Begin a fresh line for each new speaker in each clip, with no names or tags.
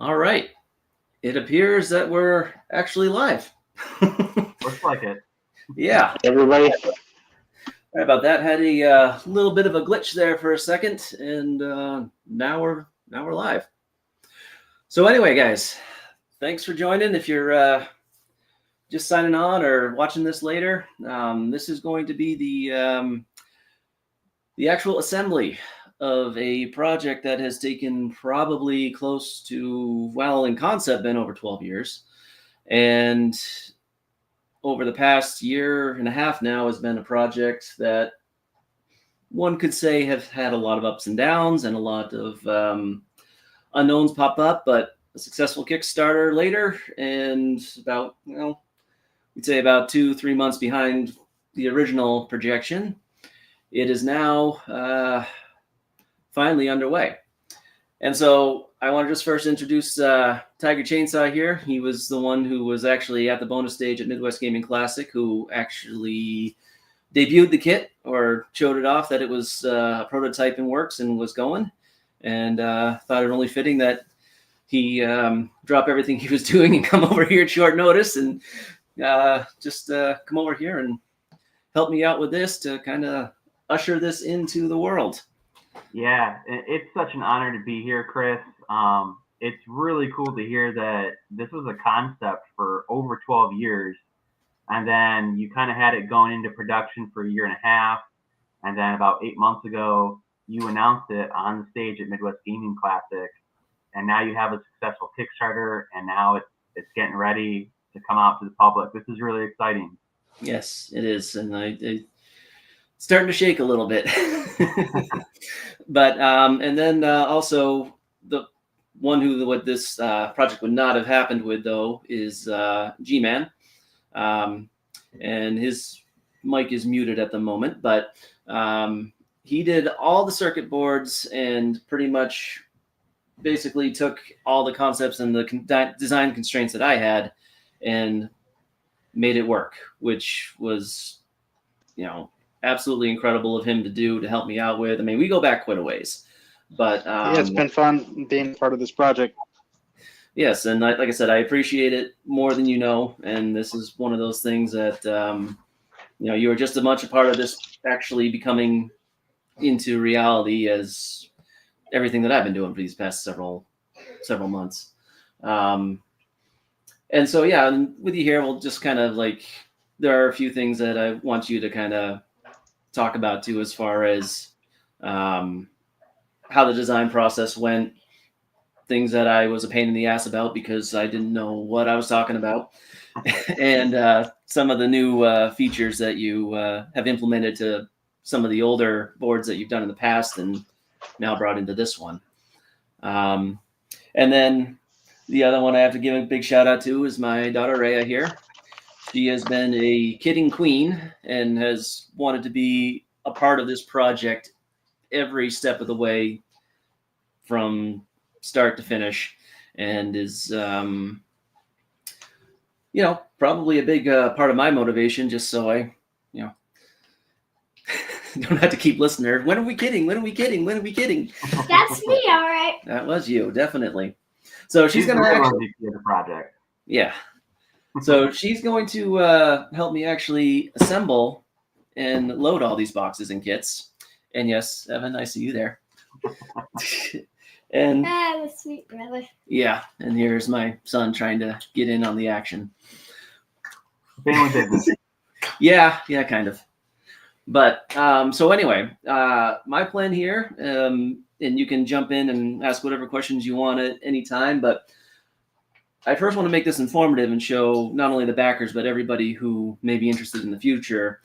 All right. It appears that we're actually live.
Looks like it.
Yeah.
Everybody,
Sorry about that. Had a little bit of a glitch there for a second, and now we're live. So anyway, guys, thanks for joining. If you're just signing on or watching this later, this is going to be the actual assembly of a project that has taken probably close to, well, in concept, been over 12 years. And over the past year and a half now has been a project that one could say have had a lot of ups and downs and a lot of unknowns pop up, but a successful Kickstarter later, and about, we'd say about 2-3 months behind the original projection, it is now finally underway. And so I want to just first introduce Tiger Chainsaw here. He was the one who was actually at the bonus stage at Midwest Gaming Classic, who actually debuted the kit or showed it off that it was a prototype in works and was going. And thought it only fitting that he drop everything he was doing and come over here at short notice and just come over here and help me out with this to kind of usher this into the world.
Yeah, it's such an honor to be here, Chris. It's really cool to hear that this was a concept for over 12 years, and then you kind of had it going into production for a year and a half, and then about 8 months ago, you announced it on the stage at Midwest Gaming Classic, and now you have a successful Kickstarter, and now it's getting ready to come out to the public. This is really exciting.
Yes, it is, and I starting to shake a little bit. But and then also the one who what this project would not have happened with, though, is G-Man, and his mic is muted at the moment, but he did all the circuit boards and pretty much basically took all the concepts and the design constraints that I had and made it work, which was, absolutely incredible of him to do, to help me out with. I mean, we go back quite a ways, but
yeah, it's been fun being part of this project.
Yes, and like I said, I appreciate it more than you know, and this is one of those things that you are just as much a part of this actually becoming into reality as everything that I've been doing for these past several months. And so, yeah, and with you here, we'll just kind of there are a few things that I want you to kind of talk about too, as far as how the design process went, things that I was a pain in the ass about because I didn't know what I was talking about, and some of the new features that you have implemented to some of the older boards that you've done in the past and now brought into this one. And then the other one I have to give a big shout out to is my daughter Rhea here. She has been a kitting queen and has wanted to be a part of this project every step of the way from start to finish, and is, probably a big part of my motivation, just so I, don't have to keep listening. When are we kidding? When are we kidding? When are we kidding?
That's me, all right.
That was you, definitely. So she's going to
actually do the project.
Yeah. So she's going to help me actually assemble and load all these boxes and kits. And yes, Evan, I see you there. And
the sweet brother.
Yeah, and here's my son trying to get in on the action.
Family business.
Yeah, kind of. But so anyway, my plan here, and you can jump in and ask whatever questions you want at any time, but I first want to make this informative and show not only the backers, but everybody who may be interested in the future,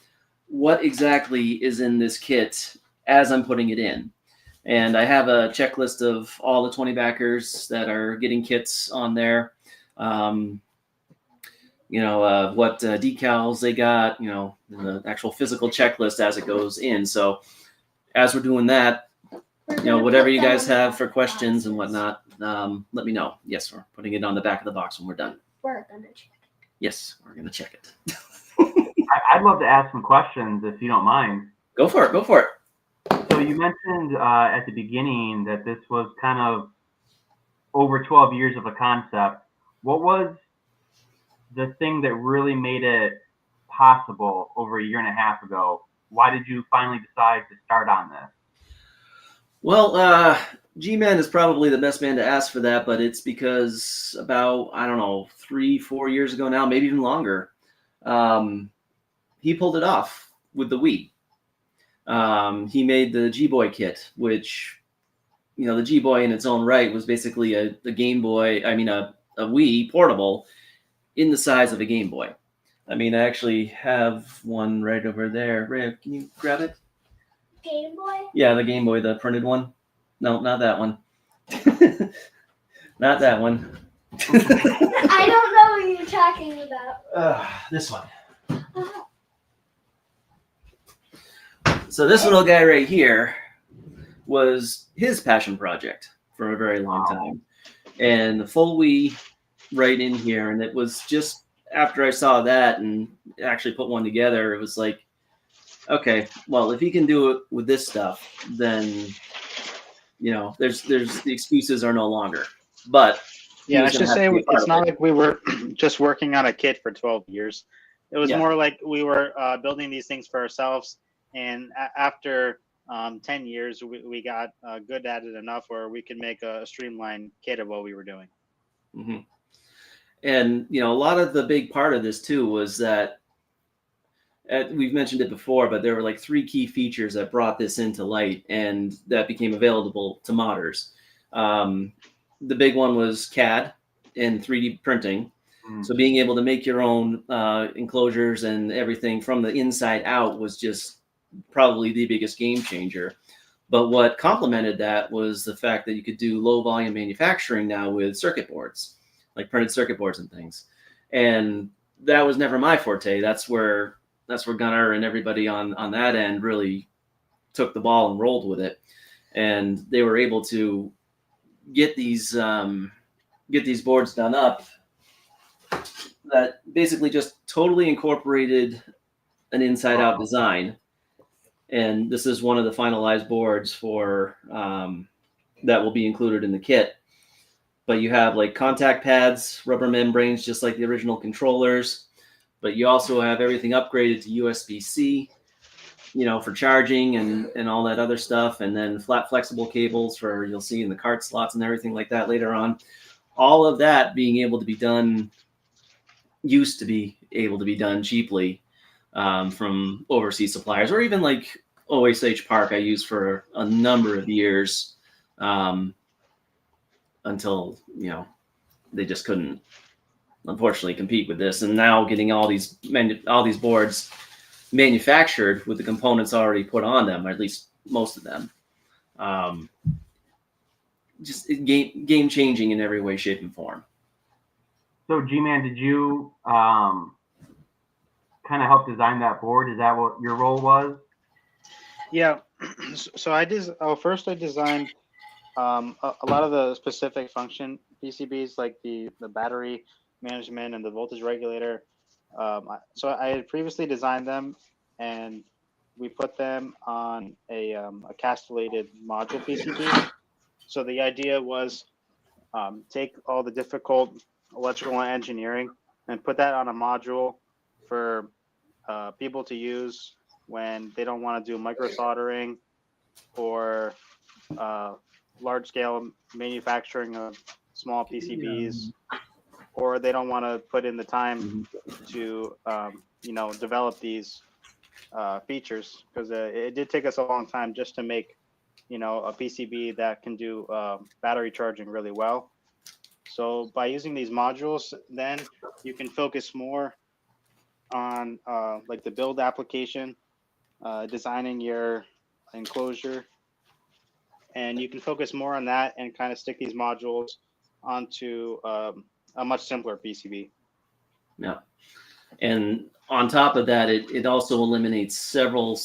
what exactly is in this kit as I'm putting it in. And I have a checklist of all the 20 backers that are getting kits on there. What decals they got, the actual physical checklist as it goes in. So as we're doing that, whatever you guys have for questions and whatnot, let me know. Yes, we're putting it on the back of the box when we're done.
We're going to check it.
Yes, we're going to check it.
I'd love to ask some questions if you don't mind.
Go for it.
So you mentioned at the beginning that this was kind of over 12 years of a concept, what was the thing that really made it possible over a year and a half ago? Why did you finally decide to start on this?
Well, G-Man is probably the best man to ask for that, but it's because about, I don't know, 3-4 years ago now, maybe even longer, he pulled it off with the Wii. He made the G-Boy kit, which, the G-Boy in its own right was basically a Game Boy, a Wii portable in the size of a Game Boy. I actually have one right over there. Ray, can you grab it?
Game Boy?
Yeah, the Game Boy, the printed one. No, not that one. Not that one.
I don't know what you're talking about.
This one.
Uh,
So this little guy right here was his passion project for a very long time. And the full Wii right in here. And it was just after I saw that and actually put one together, it was like, okay, well, if he can do it with this stuff, then, there's the excuses are no longer. But
Yeah, I should say it's not like we were just working on a kit for 12 years. It was more like we were building these things for ourselves. And after 10 years, we got good at it enough where we could make a streamlined kit of what we were doing.
Mm-hmm. And, a lot of the big part of this, too, was that we've mentioned it before, but there were like 3 key features that brought this into light and that became available to modders. The big one was CAD and 3D printing. So being able to make your own enclosures and everything from the inside out was just probably the biggest game changer. But what complemented that was the fact that you could do low volume manufacturing now with circuit boards, like printed circuit boards and things. And that was never my forte. That's where Gunnar and everybody on that end really took the ball and rolled with it. And they were able to get these boards done up that basically just totally incorporated an inside-out design. And this is one of the finalized boards for that will be included in the kit. But you have like contact pads, rubber membranes, just like the original controllers. But you also have everything upgraded to USB-C, for charging and all that other stuff. And then flat flexible cables for, you'll see in the cart slots and everything like that later on. All of that being able to be done, used to be able to be done cheaply from overseas suppliers, or even like OSH Park I used for a number of years until, they just couldn't, unfortunately, compete with this. And now getting all these boards manufactured with the components already put on them, or at least most of them, just game changing in every way, shape, and form.
So, G-Man, did you kind of help design that board? Is that what your role was?
Yeah. So I designed a lot of the specific function PCBs, like the battery management and the voltage regulator. So I had previously designed them, and we put them on a castellated module PCB. So the idea was take all the difficult electrical engineering and put that on a module for people to use when they don't want to do micro soldering or large scale manufacturing of small PCBs, or they don't want to put in the time to develop these features, because it did take us a long time just to make a PCB that can do battery charging really well. So by using these modules, then you can focus more on like the build application, designing your enclosure, and you can focus more on that and kind of stick these modules onto a much simpler PCB.
Yeah. And on top of that, it also eliminates several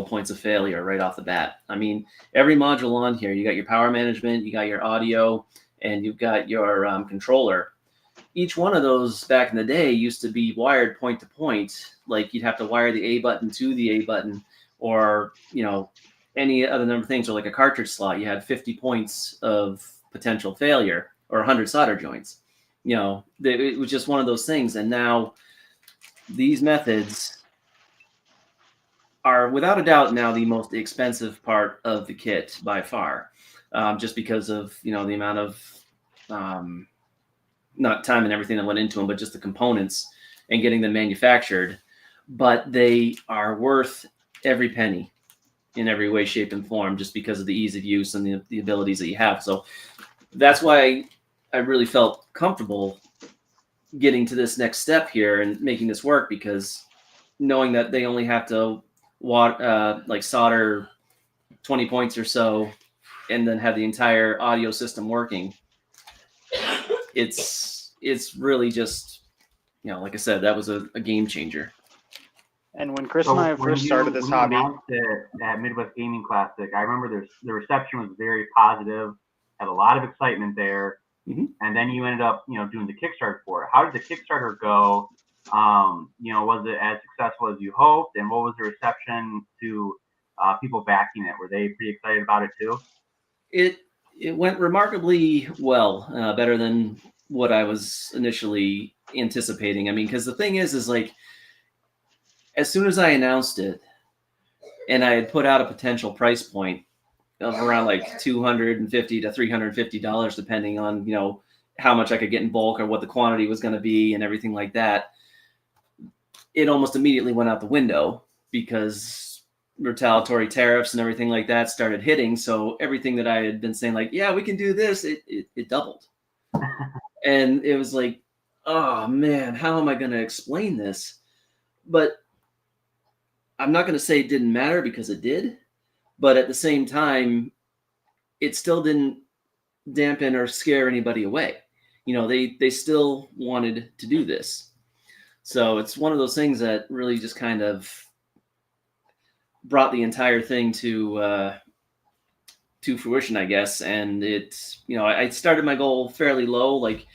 points of failure right off the bat. Every module on here, you got your power management, you got your audio, and you've got your controller. Each one of those back in the day used to be wired point to point. Like you'd have to wire the A button to the A button, or any other number of things, or like a cartridge slot. You had 50 points of potential failure. or 100 solder joints. It was just one of those things. And now these methods are without a doubt now the most expensive part of the kit by far, just because of the amount of not time and everything that went into them, but just the components and getting them manufactured. But they are worth every penny in every way, shape, and form, just because of the ease of use and the abilities that you have. So that's why I really felt comfortable getting to this next step here and making this work, because knowing that they only have to solder 20 points or so and then have the entire audio system working, it's really just, like I said, that was a game changer.
And when Chris and I first started this hobby,
announced it at Midwest Gaming Classic, I remember the reception was very positive, had a lot of excitement there.
Mm-hmm.
And then you ended up, doing the Kickstarter for it. How did the Kickstarter go? Was it as successful as you hoped? And what was the reception to people backing it? Were they pretty excited about it too?
It went remarkably well, better than what I was initially anticipating. I mean, because the thing is like, as soon as I announced it and I had put out a potential price point of around like $250 to $350, depending on, how much I could get in bulk or what the quantity was going to be and everything like that, it almost immediately went out the window because retaliatory tariffs and everything like that started hitting. So everything that I had been saying, like, yeah, we can do this, it doubled. And it was like, oh man, how am I going to explain this? But I'm not going to say it didn't matter, because it did. But at the same time, it still didn't dampen or scare anybody away. They still wanted to do this. So it's one of those things that really just kind of brought the entire thing to fruition, I guess. And I started my goal fairly low, like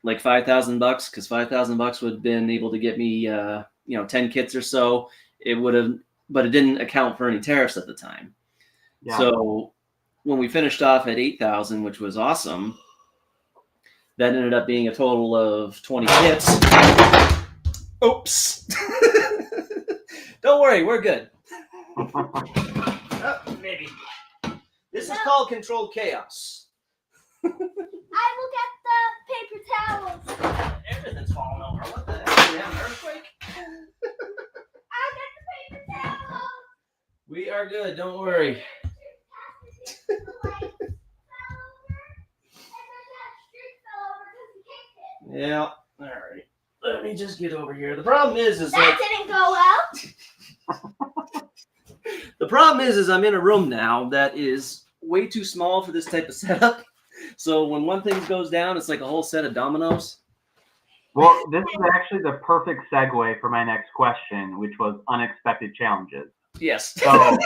$5,000, because $5,000 would have been able to get me 10 kits or so. It would have, but it didn't account for any tariffs at the time. Yeah. So when we finished off at 8,000, which was awesome, that ended up being a total of 20 kits. Oops. Don't worry, we're good. Maybe. This is called controlled chaos.
I will get the paper towels.
Everything's falling over. What the heck? We have an earthquake?
I'll get the paper towels.
We are good. Don't worry. Yeah. All right. Let me just get over here. The problem is
that didn't go well.
The problem is I'm in a room now that is way too small for this type of setup. So when one thing goes down, it's like a whole set of dominoes.
Well, this is actually the perfect segue for my next question, which was unexpected challenges.
Yes.
So,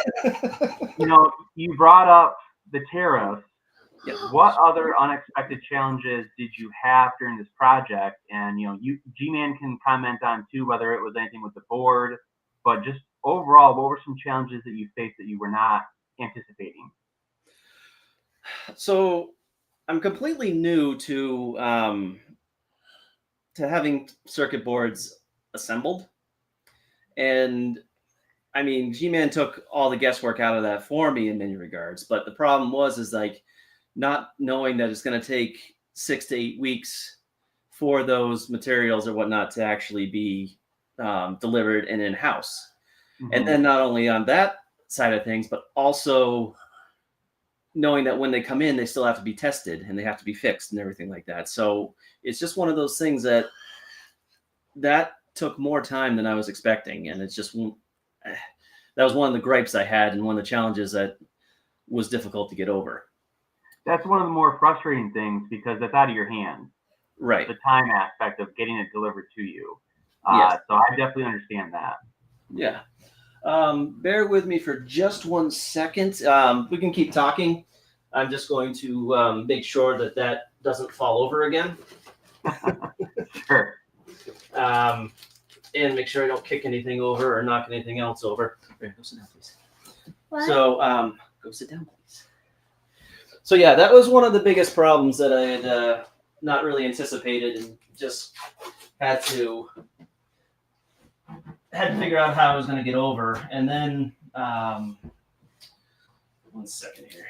you brought up the tariffs.
Yep.
What other unexpected challenges did you have during this project? And, G-Man can comment on too, whether it was anything with the board, but just overall, what were some challenges that you faced that you were not anticipating?
So I'm completely new to having circuit boards assembled. And I mean, G-Man took all the guesswork out of that for me in many regards. But the problem is like not knowing that it's going to take 6 to 8 weeks for those materials or whatnot to actually be delivered and in-house. Mm-hmm. And then not only on that side of things, but also knowing that when they come in, they still have to be tested and they have to be fixed and everything like that. So it's just one of those things that took more time than I was expecting. And it's just, that was one of the gripes I had and one of the challenges that was difficult to get over.
That's one of the more frustrating things because it's out of your hands.
Right.
The time aspect of getting it delivered to you.
Yes.
So I definitely understand that.
Yeah. Bear with me for just 1 second. We can keep talking. I'm just going to make sure that doesn't fall over again.
Sure.
And make sure I don't kick anything over or knock anything else over. Here, go sit down, please.
What?
So go sit down, please. So yeah, that was one of the biggest problems that I had not really anticipated, and just had to figure out how I was going to get over. And then 1 second here.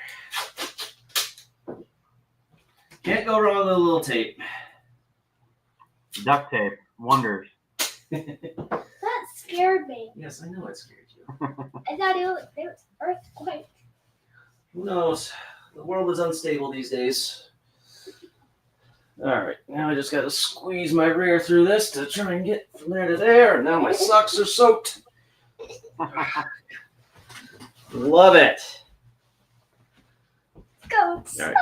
Can't go wrong with a little tape.
Duct tape wonders.
That scared me.
Yes, I know it scared you.
I thought it was earthquake.
Who knows? The world is unstable these days. All right, now I just got to squeeze my rear through this to try and get from there to there. And now my socks are soaked. Love it.
Go
All right,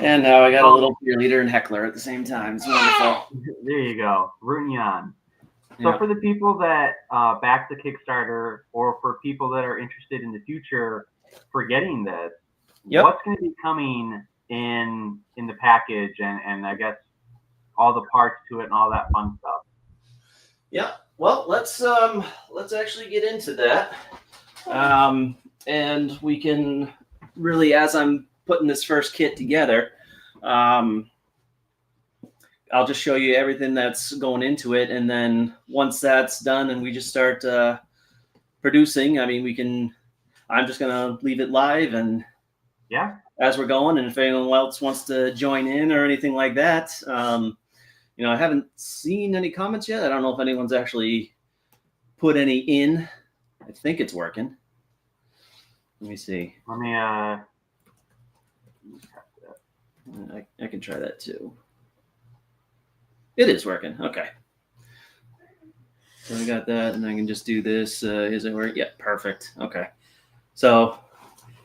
and now I got a little cheerleader and heckler at the same time. It's wonderful.
There you go, rooting you on. So
Yeah.
for the people that back the Kickstarter, or for people that are interested in the future for getting this,
Yep.
what's going to be coming in the package, and I guess all the parts to it and all that fun stuff?
Yeah. Well, let's actually get into that. And we can really, as I'm putting this first kit together, I'll just show you everything that's going into it, and then once that's done and we just start producing, I mean, I'm just gonna leave it live, and
Yeah.
as we're going, and if anyone else wants to join in or anything like that, I haven't seen any comments yet. I don't know if anyone's actually put any in. I think it's working. Let me see.
Let me
I can try that too. It is working. Okay. So I got that, and I can just do this. Is it working? Yeah, perfect. Okay. So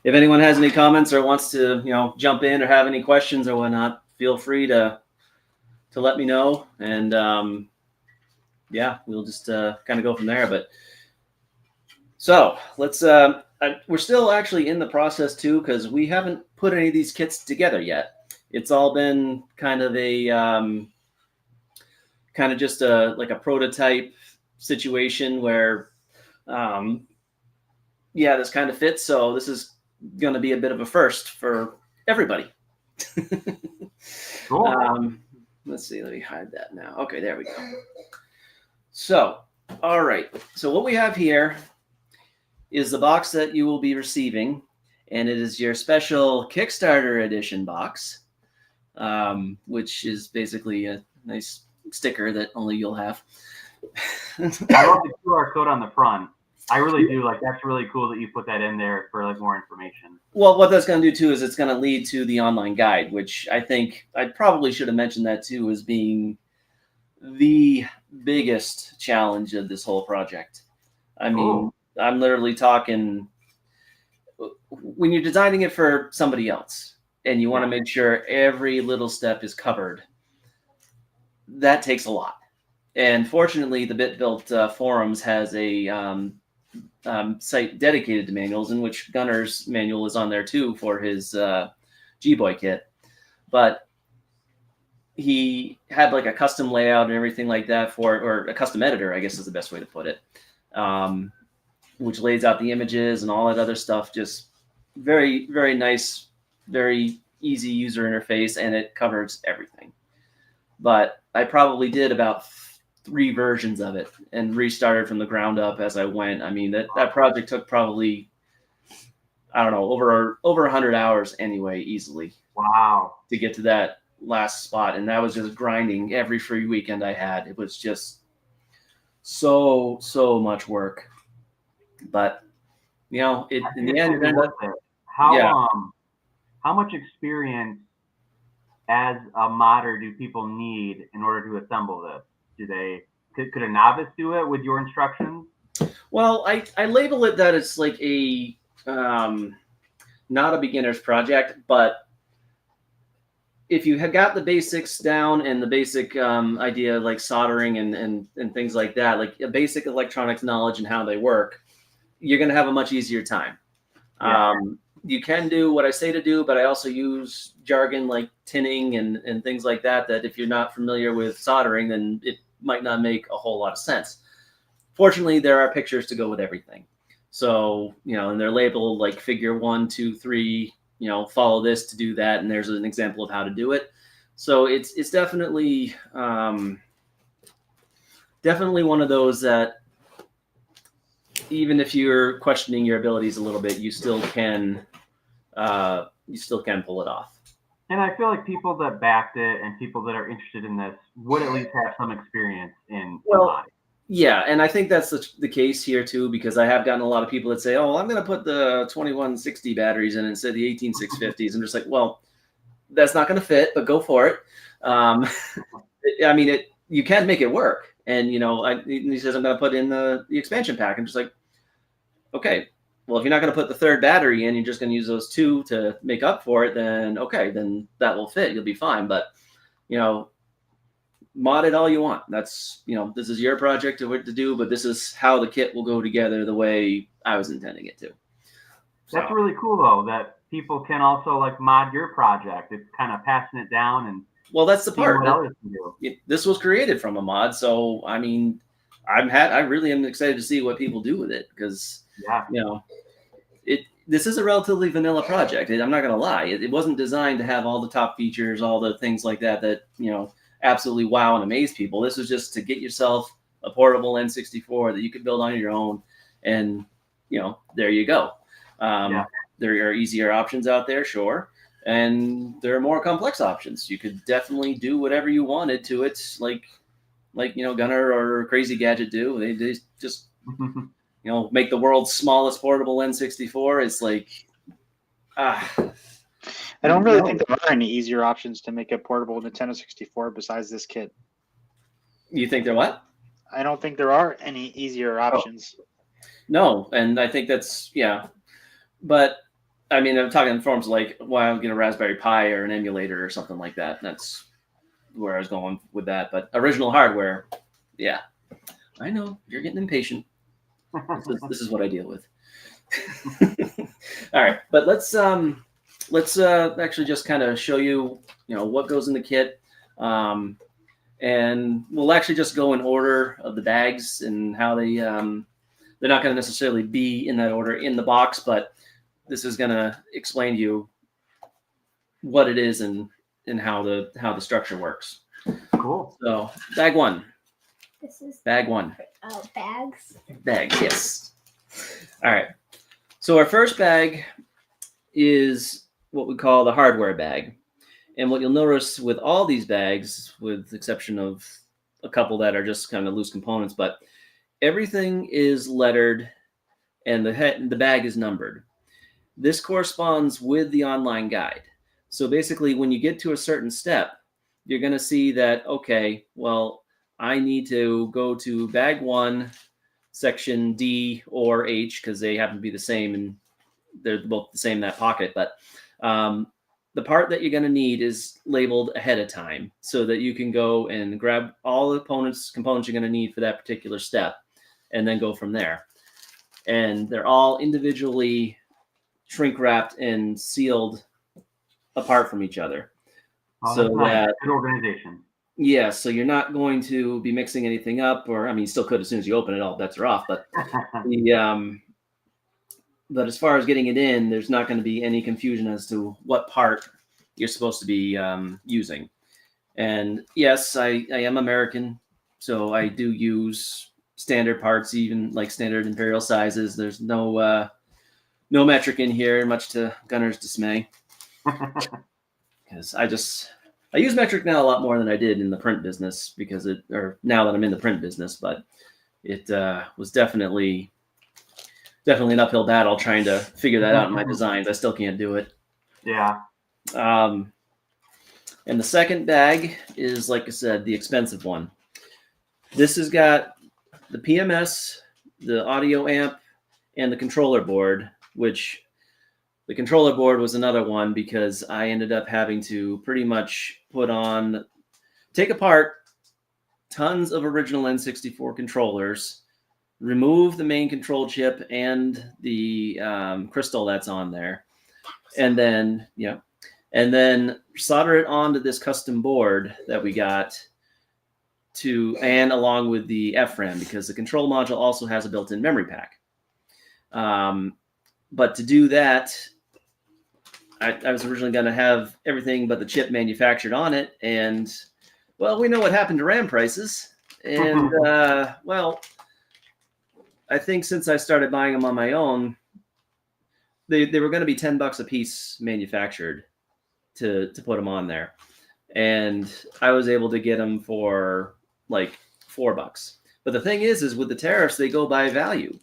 if anyone has any comments or wants to, jump in or have any questions or whatnot, feel free to let me know. And we'll just kind of go from there. But so let's. We're still actually in the process too, because we haven't put any of these kits together yet. It's all been kind of a just like a prototype situation where, this kind of fits. So this is going to be a bit of a first for everybody.
Cool.
Let's see. Let me hide that now. Okay, there we go. So, all right. So what we have here is the box that you will be receiving, and it is your special Kickstarter edition box, which is basically a nice sticker that only you'll have.
I love the QR code on the front. I really do. Like, that's really cool that you put that in there for like more information.
Well, what that's going to do too is it's going to lead to the online guide, which I think I probably should have mentioned that too as being the biggest challenge of this whole project. I mean, I'm literally talking when you're designing it for somebody else and you want to make sure every little step is covered. That takes a lot. And fortunately, the BitBuilt forums has a site dedicated to manuals, in which Gunner's manual is on there too for his G-Boy kit. But he had like a custom layout and everything like that or a custom editor, I guess is the best way to put it, which lays out the images and all that other stuff. Just very, very nice, very easy user interface, and it covers everything. But I probably did about 3 versions of it and restarted from the ground up as I went. I mean, that project took probably, I don't know, over 100 hours anyway, easily.
Wow.
To get to that last spot. And that was just grinding every free weekend I had. It was just so much work. But, in the end, it ended up,
how much experience as a modder do people need in order to assemble this? Could a novice do it with your instructions?
Well, I label it that it's like a not a beginner's project, but if you have got the basics down and the basic idea like soldering and things like that, like a basic electronics knowledge and how they work, you're going to have a much easier time.
Yeah.
You can do what I say to do, but I also use jargon like tinning and things like that if you're not familiar with soldering, then it might not make a whole lot of sense. Fortunately, there are pictures to go with everything. So, and they're labeled like figure 1, 2, 3, follow this to do that. And there's an example of how to do it. So it's definitely, definitely one of those that even if you're questioning your abilities a little bit, you still can pull it off.
And I feel like people that backed it and people that are interested in this would at least have some experience in modding.
Yeah, and I think that's the case here too, because I have gotten a lot of people that say, "Oh, I'm going to put the 2160 batteries in instead of the 18650s." I'm just like, well, that's not going to fit, but go for it. I mean, you can make it work. And he says, "I'm going to put in the expansion pack." I'm just like, okay. Well, if you're not going to put the third battery in, you're just going to use those two to make up for it, then okay, then that will fit. You'll be fine. But, mod it all you want. That's, this is your project to do, but this is how the kit will go together the way I was intending it to.
That's really cool, though, that people can also like mod your project. It's kind of passing it down and
well, that's the part.
What others can do.
This was created from a mod, so I mean, I really am excited to see what people do with it because this is a relatively vanilla project. I'm not going to lie. It wasn't designed to have all the top features, all the things like that absolutely wow and amaze people. This was just to get yourself a portable N64 that you could build on your own, and there you go. There are easier options out there, sure, and there are more complex options. You could definitely do whatever you wanted to it, like Gunner or Crazy Gadget do. They just make the world's smallest portable N64. It's like,
I don't really think there are any easier options to make a portable Nintendo 64 besides this kit.
You think there what?
I don't think there are any easier options.
No, and I think that's, but I mean, I'm talking in forms like, why don't get a Raspberry Pi or an emulator or something like that. That's where I was going with that. But original hardware, yeah, I know you're getting impatient. This is what I deal with. All right, but let's actually just kind of show you, what goes in the kit, and we'll actually just go in order of the bags and how they're not going to necessarily be in that order in the box, but this is going to explain to you what it is and how the structure works.
Cool.
So bag one.
This is
bag one.
Oh, bags.
Bags, yes. All right. So our first bag is what we call the hardware bag. And what you'll notice with all these bags, with the exception of a couple that are just kind of loose components, but everything is lettered and the bag is numbered. This corresponds with the online guide. So basically, when you get to a certain step, you're going to see that, okay, well, I need to go to bag 1, section D or H, because they happen to be the same and they're both the same in that pocket. But the part that you're going to need is labeled ahead of time so that you can go and grab all the components you're going to need for that particular step and then go from there. And they're all individually shrink wrapped and sealed apart from each other. So that
good organization.
Yeah, so you're not going to be mixing anything up, or I mean, you still could as soon as you open it, all bets are off. But but as far as getting it in, there's not going to be any confusion as to what part you're supposed to be using. And yes, I am American, so I do use standard parts, even like standard imperial sizes. There's no metric in here, much to Gunner's dismay. Because I use metric now a lot more than I did in the print business now that I'm in the print business, but it was definitely an uphill battle trying to figure that out in my designs. I still can't do it.
Yeah.
And the second bag is, like I said, the expensive one. This has got the PMS, the audio amp, and the controller board, which the controller board was another one because I ended up having to pretty much take apart tons of original N64 controllers, remove the main control chip and the crystal that's on there, and then solder it onto this custom board that we got and along with the FRAM, because the control module also has a built-in memory pack. But to do that, I was originally going to have everything but the chip manufactured on it. And, well, we know what happened to RAM prices. And, well, I think since I started buying them on my own, they were going to be $10 a piece manufactured to put them on there. And I was able to get them for like $4. But the thing is with the tariffs, they go by value.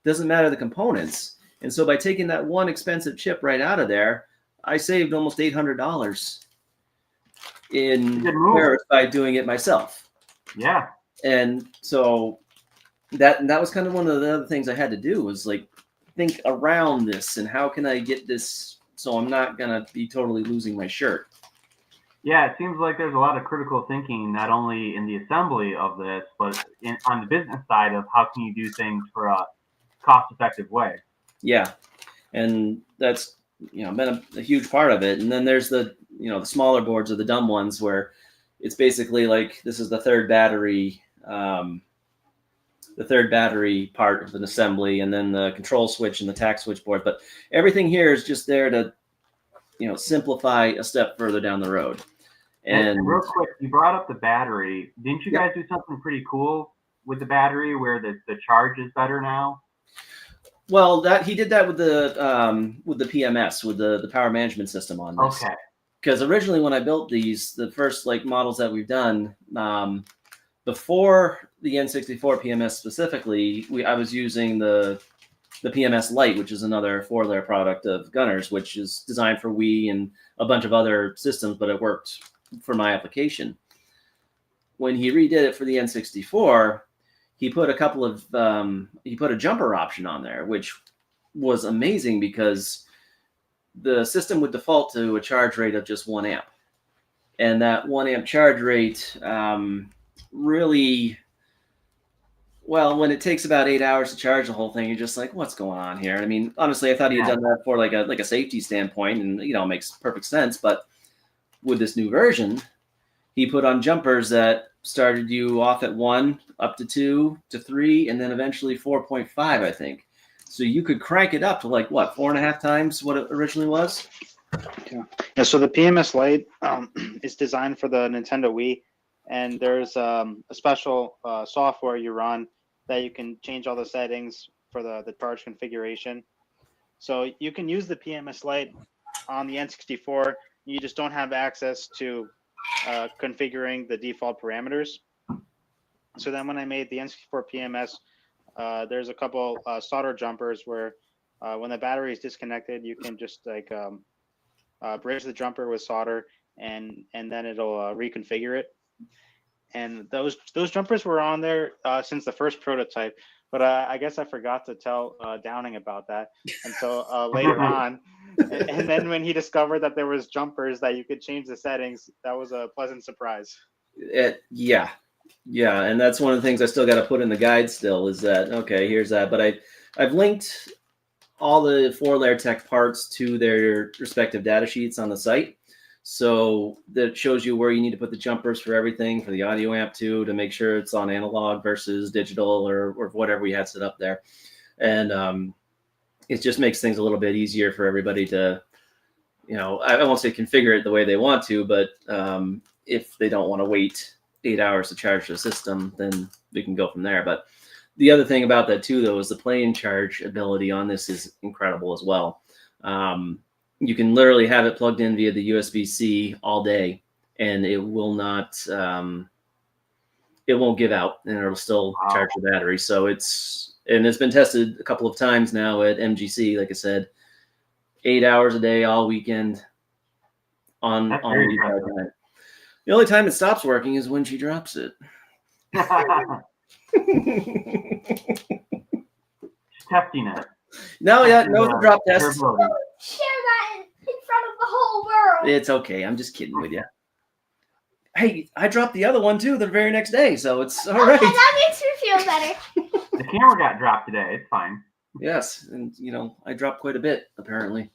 Doesn't matter the components. And so by taking that one expensive chip right out of there, I saved almost $800 in tariffs by doing it myself.
Yeah.
And so that was kind of one of the other things I had to do was like think around this and how can I get this so I'm not going to be totally losing my shirt.
Yeah, it seems like there's a lot of critical thinking, not only in the assembly of this, but on the business side of how can you do things for a cost-effective way.
Yeah, and that's been a huge part of it. And then there's the the smaller boards or the dumb ones where it's basically like this is the third battery part of an assembly, and then the control switch and the tact switch board. But everything here is just there to simplify a step further down the road.
And real quick, you brought up the battery. Didn't you guys do something pretty cool with the battery where the charge is better now?
Well, he did that with the PMS, with the power management system on this.
Okay.
Because originally when I built these, the first models that we've done, before the N64 PMS specifically, I was using the PMS Lite, which is another 4-layer product of Gunner's, which is designed for Wii and a bunch of other systems, but it worked for my application. When he redid it for the N64, he put a couple of he put a jumper option on there, which was amazing because the system would default to a charge rate of just 1 amp, and that 1 amp charge rate really, well, when it takes about 8 hours to charge the whole thing, you're just like, what's going on here? I mean, honestly, I thought he had done that for like a safety standpoint, and it makes perfect sense. But with this new version, he put on jumpers that started you off at 1, up to 2, to 3, and then eventually 4.5, I think. So you could crank it up to 4.5 times what it originally was?
Yeah, so the PMS Lite is designed for the Nintendo Wii, and there's a special software you run that you can change all the settings for the charge configuration. So you can use the PMS Lite on the N64. You just don't have access to configuring the default parameters. So then when I made the N64 PMS, there's a couple solder jumpers where when the battery is disconnected, you can just bridge the jumper with solder, and then it'll reconfigure it. And those jumpers were on there since the first prototype, but I guess I forgot to tell Downing about that. And so later on, and then when he discovered that there was jumpers that you could change the settings, that was a pleasant surprise.
Yeah, and that's one of the things I still got to put in the guide still is that, okay, here's that. But I've linked all the 4-layer tech parts to their respective data sheets on the site. So that shows you where you need to put the jumpers for everything, for the audio amp too, to make sure it's on analog versus digital or whatever we had set up there. And it just makes things a little bit easier for everybody to, I won't say configure it the way they want to, but if they don't want to wait 8 hours to charge the system, then we can go from there. But the other thing about that too, though, is the play and charge ability on this is incredible as well. You can literally have it plugged in via the USB-C all day, and it will not, it won't give out, and it'll still charge the battery. So it's been tested a couple of times now at MGC. Like I said, 8 hours a day, all weekend on the The only time it stops working is when she drops it.
Testing it.
No drop test.
Share that in front of the whole world.
It's okay. I'm just kidding with you. Hey, I dropped the other one too the very next day, so it's all right.
Okay, that makes me feel better.
The camera got dropped today. It's fine.
Yes, and I dropped quite a bit apparently.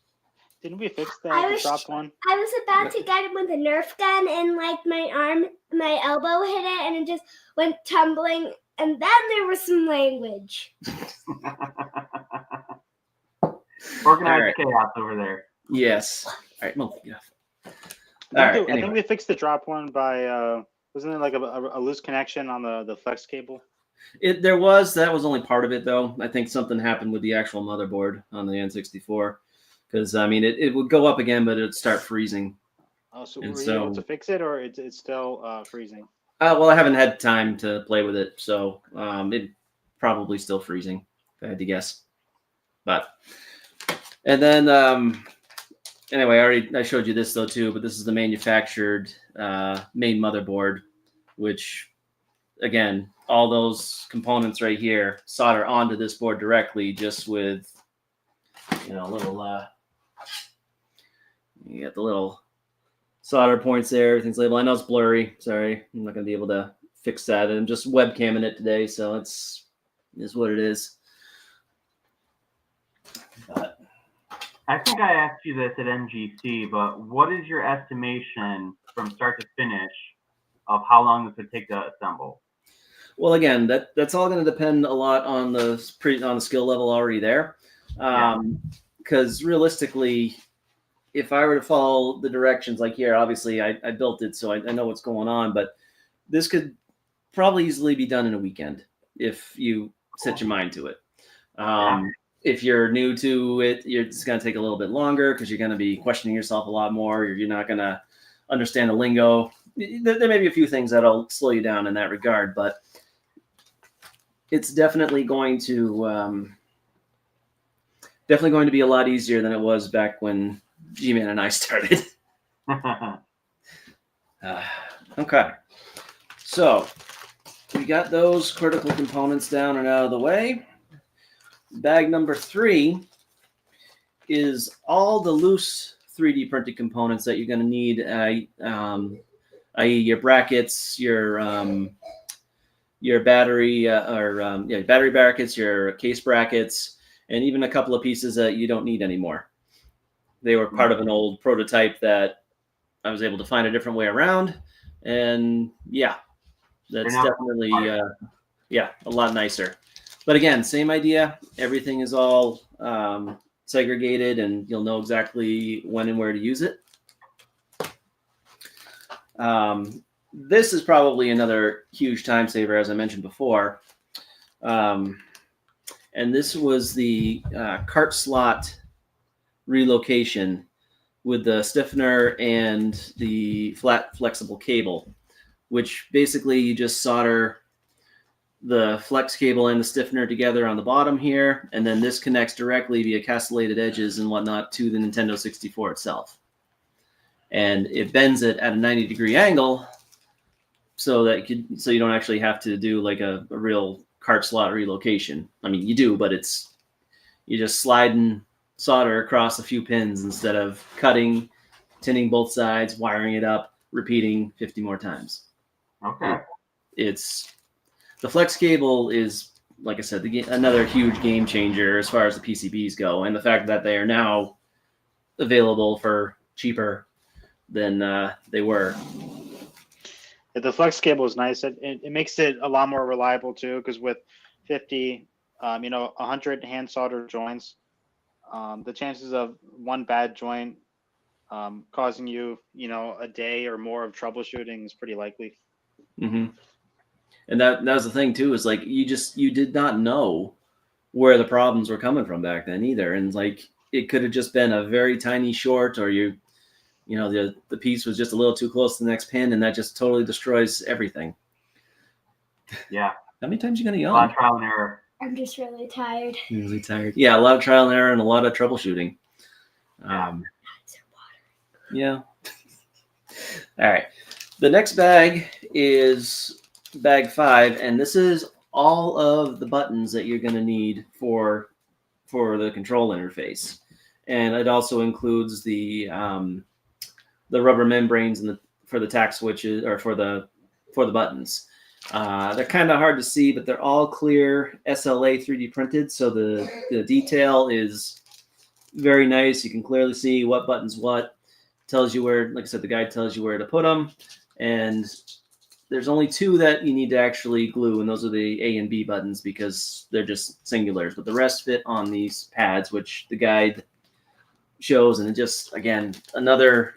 Didn't we fix the dropped one?
I was about to get him with a Nerf gun, and my elbow hit it, and it just went tumbling. And then there was some language.
Organized
right.
chaos over there.
Yes. All right, Mo, get off.
I
All
think,
right.
I think they fixed the drop one by wasn't it like a loose connection on the flex cable?
That was only part of it though. I think something happened with the actual motherboard on the N64, because I mean it would go up again, but it'd start freezing.
Oh, so
And
were you able to
so,
fix it, or it's still freezing?
well, I haven't had time to play with it, so it probably still freezing, if I had to guess. But and then anyway, I showed you this though too, but this is the manufactured main motherboard, which again, all those components right here solder onto this board directly, just with a little. You got the little solder points there. Everything's labeled. I know it's blurry. Sorry, I'm not gonna be able to fix that. And I'm just webcamming it today, so is what it is. But
I think I asked you this at NGC, but what is your estimation from start to finish of how long this would take to assemble?
well, again, that's all going to depend a lot on the skill level already there, because realistically, if I were to follow the directions like here, obviously I built it, so I know what's going on, but this could probably easily be done in a weekend if you set your mind to it. If you're new to it, it's going to take a little bit longer because you're going to be questioning yourself a lot more. You're not going to understand the lingo. There may be a few things that'll slow you down in that regard, but it's definitely going to be a lot easier than it was back when G-Man and I started. Okay, so we got those critical components down and out of the way. Bag number 3 is all the loose 3D printed components that you're going to need, i.e. your brackets, your battery battery brackets, your case brackets, and even a couple of pieces that you don't need anymore. They were part of an old prototype that I was able to find a different way around, and that's definitely a lot nicer. But again, same idea. Everything is all segregated, and you'll know exactly when and where to use it. This is probably another huge time saver, as I mentioned before. And this was the cart slot relocation with the stiffener and the flat flexible cable, which basically you just solder the flex cable and the stiffener together on the bottom here, and then this connects directly via castellated edges and whatnot to the Nintendo 64 itself. And it bends it at a 90-degree angle so that you don't actually have to do like a real cart slot relocation. I mean, you do, but you just slide and solder across a few pins instead of cutting, tinning both sides, wiring it up, repeating 50 more times.
Okay.
The flex cable is, like I said, another huge game changer as far as the PCBs go, and the fact that they are now available for cheaper than they were.
The flex cable is nice. It makes it a lot more reliable too, because with 50, 100 hand soldered joints, the chances of one bad joint causing you, a day or more of troubleshooting is pretty likely.
Mm-hmm. And that was the thing too, is like you did not know where the problems were coming from back then either, and like it could have just been a very tiny short, or the piece was just a little too close to the next pin, and that just totally destroys everything.
Yeah.
How many times are you gonna yawn?
A lot of trial and error.
I'm just really tired.
Really tired. Yeah, a lot of trial and error and a lot of troubleshooting. Yeah. All right. The next bag is bag 5, and this is all of the buttons that you're going to need for the control interface, and it also includes the rubber membranes for the tack switches, or for the buttons. They're kind of hard to see, but they're all clear SLA 3D printed, so the detail is very nice. You can clearly see what buttons what. Tells you where, like I said, the guide tells you where to put them, and there's only two that you need to actually glue, and those are the A and B buttons because they're just singulars. But the rest fit on these pads, which the guide shows, and it just, again, another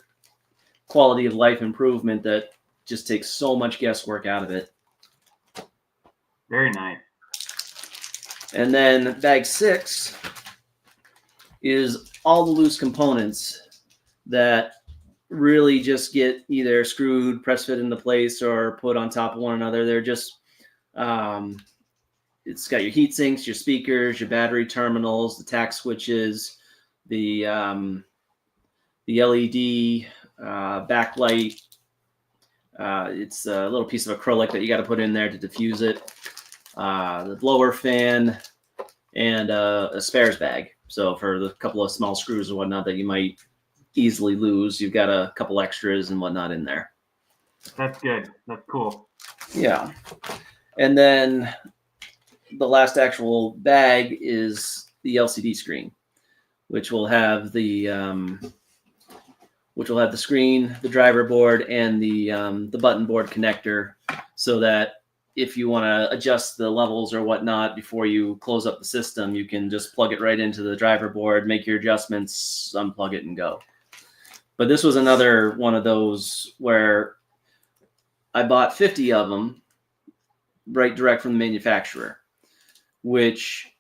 quality of life improvement that just takes so much guesswork out of it.
Very nice.
And then bag 6 is all the loose components that really just get either screwed, press fit into place, or put on top of one another. They're just, it's got your heat sinks, your speakers, your battery terminals, the tact switches, the LED backlight. It's a little piece of acrylic that you got to put in there to diffuse it. The blower fan, and a spares bag. So for the couple of small screws or whatnot that you might easily lose, you've got a couple extras and whatnot in there.
That's good. That's cool.
Yeah. And then the last actual bag is the LCD screen, which will have the screen, the driver board, and the button board connector, so that if you want to adjust the levels or whatnot before you close up the system, you can just plug it right into the driver board, make your adjustments, unplug it, and go. But this was another one of those where I bought 50 of them right direct from the manufacturer, which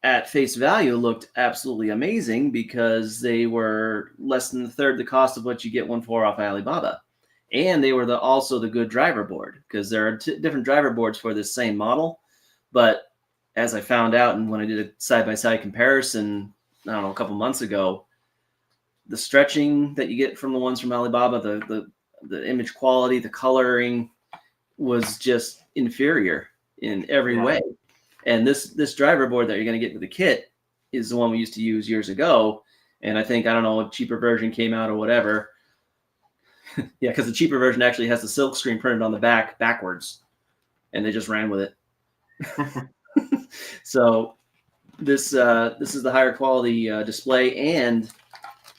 at face value looked absolutely amazing because they were less than a third the cost of what you get one for off Alibaba. And they were also the good driver board, because there are different driver boards for this same model. But as I found out, and when I did a side-by-side comparison, I don't know, a couple months ago, the stretching that you get from the ones from Alibaba, the image quality, the coloring was just inferior in every way. And this driver board that you're going to get with the kit is the one we used to use years ago. And I think, I don't know, a cheaper version came out or whatever. Yeah, because the cheaper version actually has the silk screen printed on the back backwards, and they just ran with it. So this is the higher quality display, and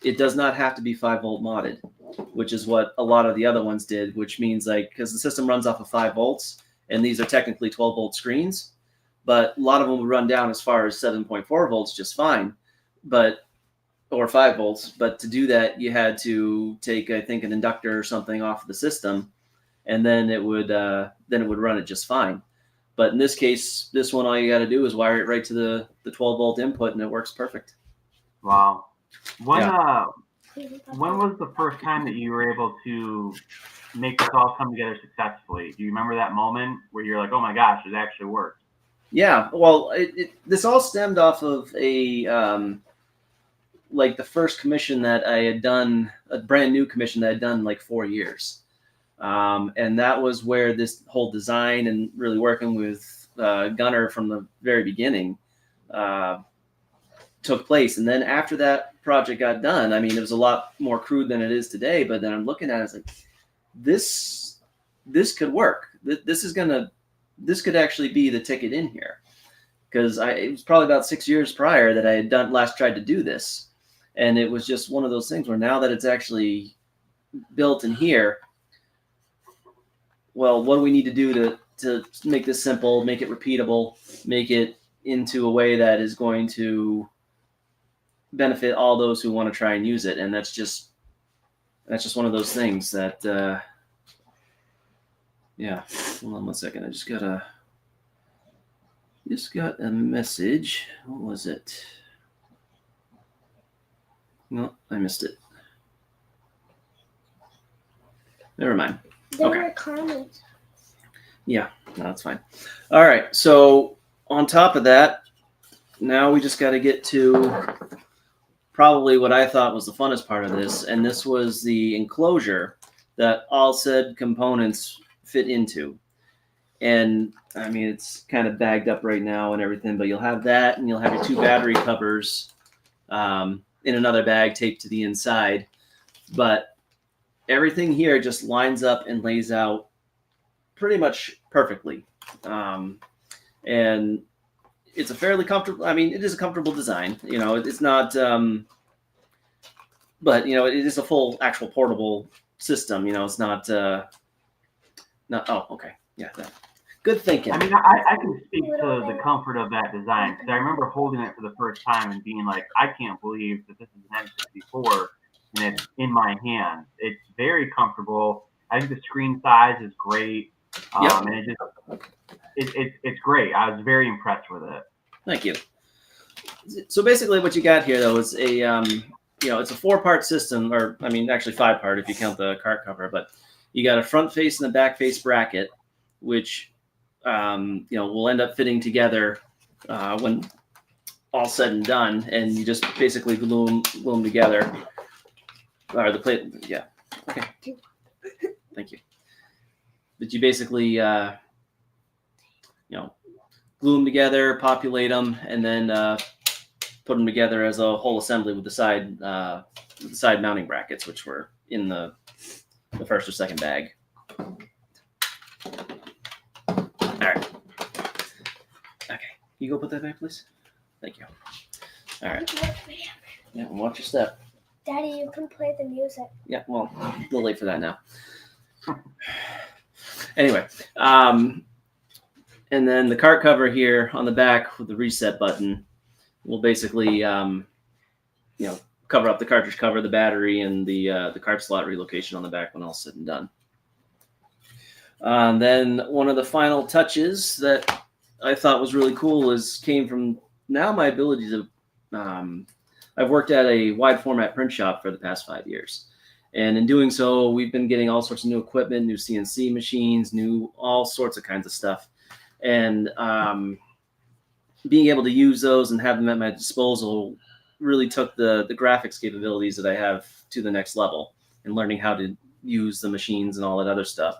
it does not have to be 5-volt modded, which is what a lot of the other ones did, which means, like, because the system runs off of 5 volts, and these are technically 12-volt screens, but a lot of them would run down as far as 7.4 volts just fine, or 5 volts. But to do that, you had to take, I think, an inductor or something off of the system, and then it would run it just fine. But in this case, this one, all you got to do is wire it right to the 12-volt input, and it works perfect.
Wow. When was the first time that you were able to make this all come together successfully? Do you remember that moment where you're like, oh my gosh, it actually worked?
Yeah, well, this all stemmed off of like the first commission that I had done, a brand new commission that I had done in like 4 years. And that was where this whole design and really working with Gunnar from the very beginning took place. And then after that project got done, I mean, it was a lot more crude than it is today, but then I'm looking at it, it's like, this could work. This could actually be the ticket in here. Because it was probably about 6 years prior that I had last tried to do this. And it was just one of those things where now that it's actually built in here, well, what do we need to do to make this simple, make it repeatable, make it into a way that is going to benefit all those who want to try and use it? And that's just one of those things that, yeah. Hold on one second. I just got a message. What was it? No, I missed it. Never mind.
There
Okay.
were comments.
Yeah, no, that's fine. All right. So on top of that, now we just got to get to probably what I thought was the funnest part of this, and this was the enclosure that all said components fit into. And I mean, it's kind of bagged up right now and everything, but you'll have that, and you'll have your 2 battery covers in another bag taped to the inside. But everything here just lines up and lays out pretty much perfectly. And it's a fairly comfortable, I mean, it is a comfortable design. You know, it's not, but, you know, it is a full actual portable system. You know, it's not No. Oh, okay. Yeah. Good thinking.
I mean, I can speak to the comfort of that design because I remember holding it for the first time and being like, I can't believe that this is an N64 and it's in my hands. It's very comfortable. I think the screen size is great.
Yep.
And it's great. I was very impressed with it.
Thank you. So basically what you got here though is a, it's a 4-part system, or I mean, actually 5-part if you count the cart cover, but you got a front face and a back face bracket, which, will end up fitting together when all said and done, and you just basically glue them together. Or the plate, yeah. Okay. Thank you. But you basically, glue them together, populate them, and then put them together as a whole assembly with the side mounting brackets, which were in the first or second bag. All right. Okay. You go put that back, please. Thank you. All right. Yeah, watch your step.
Daddy, you can play the music.
Yeah, well, a little late for that now. Anyway, and then the cart cover here on the back with the reset button will basically, cover up the cartridge cover, the battery, and the cart slot relocation on the back when all's said and done. Then one of the final touches that I thought was really cool came from now my ability to. I've worked at a wide format print shop for the past 5 years. And in doing so, we've been getting all sorts of new equipment, new CNC machines, all sorts of kinds of stuff. And being able to use those and have them at my disposal really took the graphics capabilities that I have to the next level, and learning how to use the machines and all that other stuff.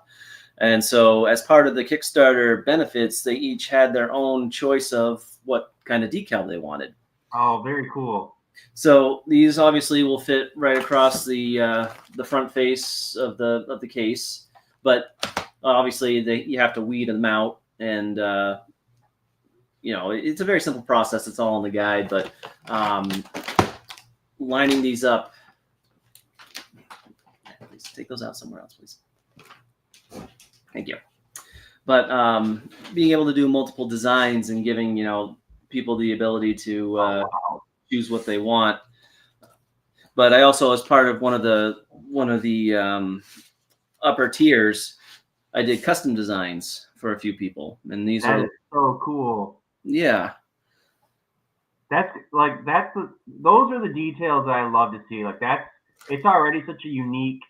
And so as part of the Kickstarter benefits, they each had their own choice of what kind of decal they wanted.
Oh, very cool.
So these obviously will fit right across the front face of the case, but obviously you have to weed them out, and it's a very simple process. It's all in the guide, but lining these up. Please take those out somewhere else, please. Thank you. But being able to do multiple designs and giving people the ability to choose what they want. But I also, as part of one of the upper tiers, I did custom designs for a few people, and these
are so cool.
Yeah,
those are the details that I love to see. Like it's already such a unique,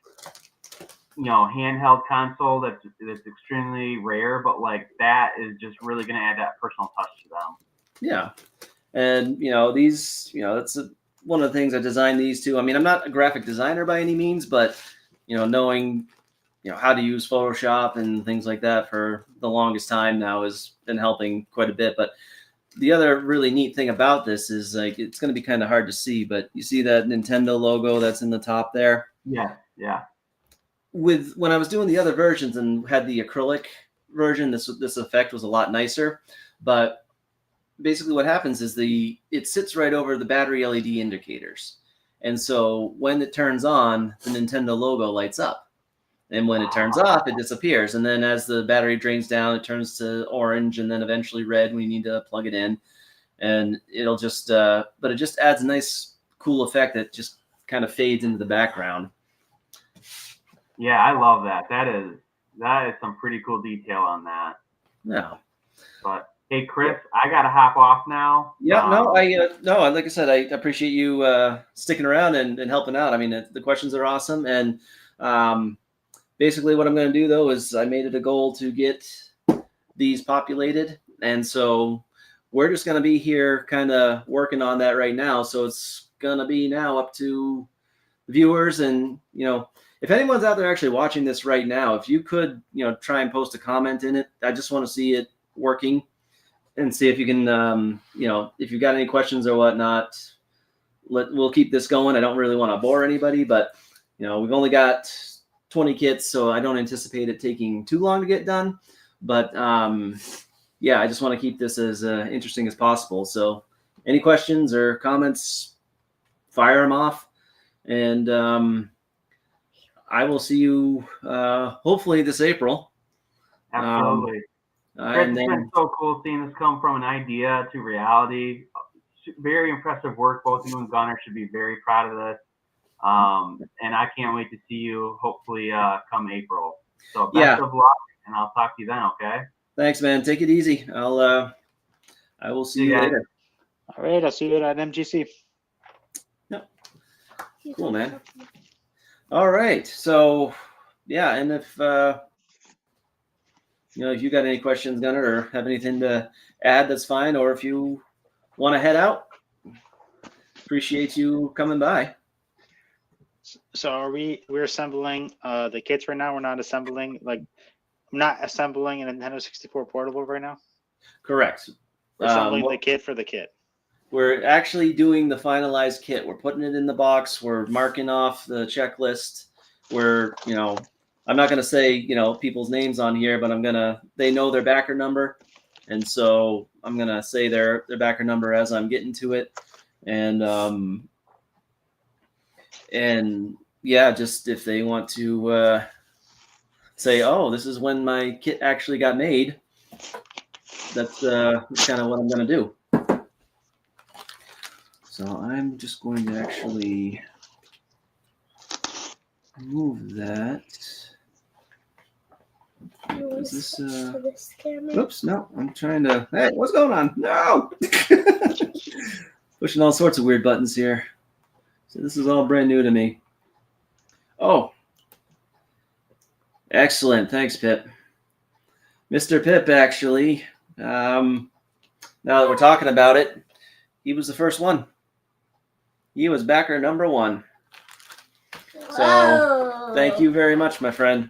handheld console that's extremely rare, but like that is just really going to add that personal touch to them.
Yeah. And, these, that's one of the things I designed these to. I mean, I'm not a graphic designer by any means, but, knowing, how to use Photoshop and things like that for the longest time now has been helping quite a bit. But the other really neat thing about this is, like, it's going to be kind of hard to see, but you see that Nintendo logo that's in the top there?
Yeah, yeah.
When I was doing the other versions and had the acrylic version, this effect was a lot nicer, but basically what happens is it sits right over the battery LED indicators. And so when it turns on, the Nintendo logo lights up. And when it turns off, it disappears. And then as the battery drains down, it turns to orange and then eventually red when you need to plug it in. And it'll just, but it just adds a nice, cool effect that just kind of fades into the background.
Yeah, I love that. That is some pretty cool detail on that.
Yeah.
But hey, Chris, I gotta hop off now.
Yeah, no, like I said, I appreciate you sticking around and helping out. I mean, the questions are awesome, and basically what I'm going to do though is I made it a goal to get these populated, and so we're just going to be here, kind of working on that right now. So it's going to be now up to the viewers, and if anyone's out there actually watching this right now, if you could try and post a comment in it, I just want to see it working. And see if you can, if you've got any questions or whatnot, we'll keep this going. I don't really want to bore anybody, but, we've only got 20 kits, so I don't anticipate it taking too long to get done. But, yeah, I just want to keep this as interesting as possible. So any questions or comments, fire them off. And I will see you hopefully this April
Absolutely. Chris,
And
it's
then,
been so cool seeing this come from an idea to reality. Very impressive work. Both you and Gunnar should be very proud of this. And I can't wait to see you hopefully come April. So best of luck, and I'll talk to you then, okay?
thanks, man. Take it easy. I will see you
guys.
later.
All right, I'll see you at MGC.
Yep. Cool, man. All right. So, yeah, and if if you got any questions, Gunnar, or have anything to add, that's fine. Or if you want to head out, appreciate you coming by.
So we're assembling the kits right now. We're not assembling I'm not assembling a Nintendo 64 portable right now.
Correct.
We're assembling the kit for the kit.
We're actually doing the finalized kit. We're putting it in the box. We're marking off the checklist. We're, I'm not going to say, people's names on here, but they know their backer number. And so I'm going to say their backer number as I'm getting to it. And yeah, just if they want to say, oh, this is when my kit actually got made, that's kind of what I'm going to do. So I'm just going to actually move that. Is this oops, no, I'm trying to, hey, what's going on? No! Pushing all sorts of weird buttons here. So this is all brand new to me. Oh. Excellent. Thanks, Pip. Mr. Pip, actually, now that we're talking about it, he was the first one. He was backer number 1. So thank you very much, my friend.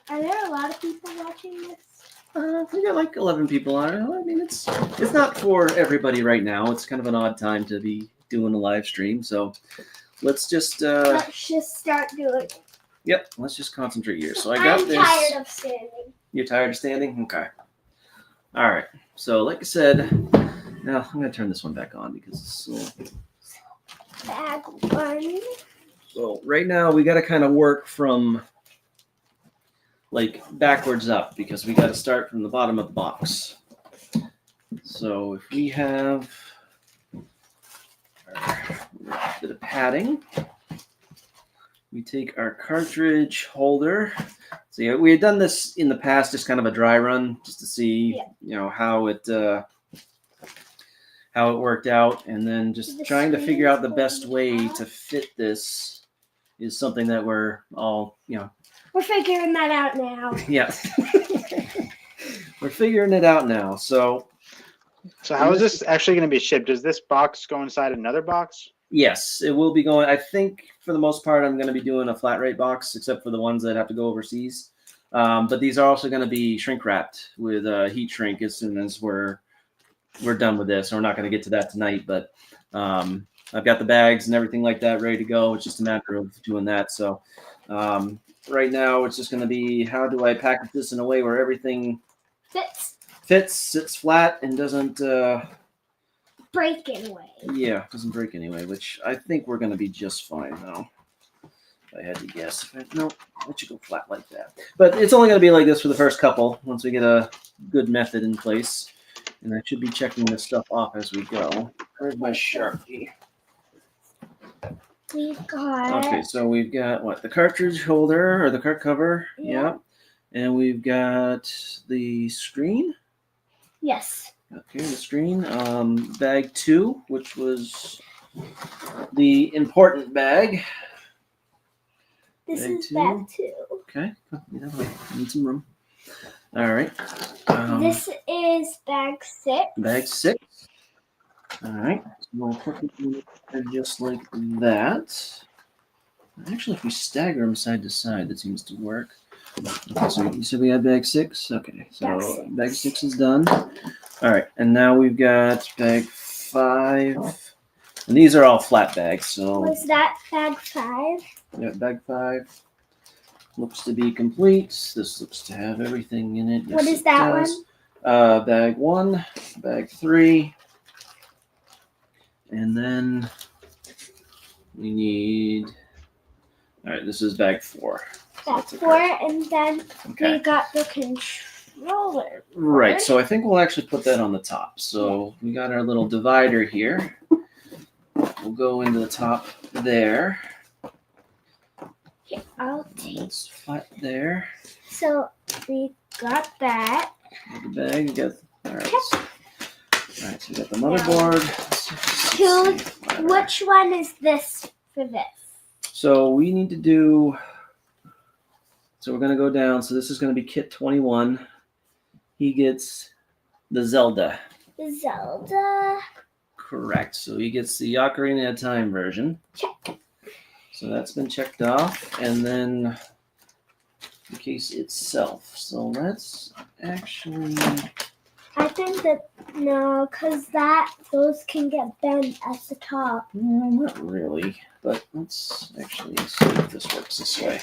Are there a lot of people watching this?
We got like 11 people on it. I mean, it's not for everybody right now. It's kind of an odd time to be doing a live stream. So let's just
start doing it.
Yep, let's just concentrate here. So I got this.
I'm tired of standing.
You're tired of standing? Okay. All right. So like I said, now I'm going to turn this one back on because it's so...
Bag 1.
So right now we got to kind of work from like backwards up because we got to start from the bottom of the box. So if we have a bit of padding, we take our cartridge holder. So yeah, we had done this in the past, just kind of a dry run, just to see, how it worked out, and then just trying to figure out the best way to fit this is something that we're all,
We're figuring that out now.
Yeah. We're figuring it out now. So
how is this actually going to be shipped? Does this box go inside another box?
Yes, it will be going. I think for the most part, I'm going to be doing a flat rate box, except for the ones that have to go overseas. But these are also going to be shrink wrapped with heat shrink as soon as we're done with this. We're not going to get to that tonight, but I've got the bags and everything like that ready to go. It's just a matter of doing that. So right now, it's just going to be, how do I package this in a way where everything fits, sits flat, and doesn't
break anyway.
Yeah, doesn't break anyway, which I think we're going to be just fine now. If I had to guess. No, it should go flat like that. But it's only going to be like this for the first couple, once we get a good method in place. And I should be checking this stuff off as we go. Where's my Sharpie?
We've got...
Okay, so we've got, what, the cartridge holder, or the cart cover. Yeah. And we've got the screen.
Yes.
Okay, the screen. Bag 2, which was the important bag.
This is bag 2.
Okay, I need some room. All right.
This is bag 6.
Bag 6. All right. So we'll put it in just like that. Actually, if we stagger them side to side, that seems to work. Okay, so you said we had bag 6? Okay, so bag 6 is done. All right, and now we've got bag 5. And these are all flat bags, so...
Was that bag 5?
Yeah, bag 5 looks to be complete. This looks to have everything in it. Yes,
what is that one?
Bag 1, bag 3. And then we need... All right, this is bag 4.
That's 4, and then
Okay.
we got the controller.
Right,
board.
so I think we'll actually put that on the top. So we got our little divider here. We'll go into the top there.
Here, I'll take.
It's flat there.
So we got that.
Got the bag. You got all right. So we got the motherboard.
Which one is this for this?
So we need to do. So we're gonna go down. So this is gonna be kit 21. He gets the Zelda.
Zelda.
Correct. So he gets the Ocarina of Time version.
Check.
So that's been checked off, and then the case itself. So let's actually.
I think that no, because those can get bent at the top.
No, not really. But let's actually see if this works this way.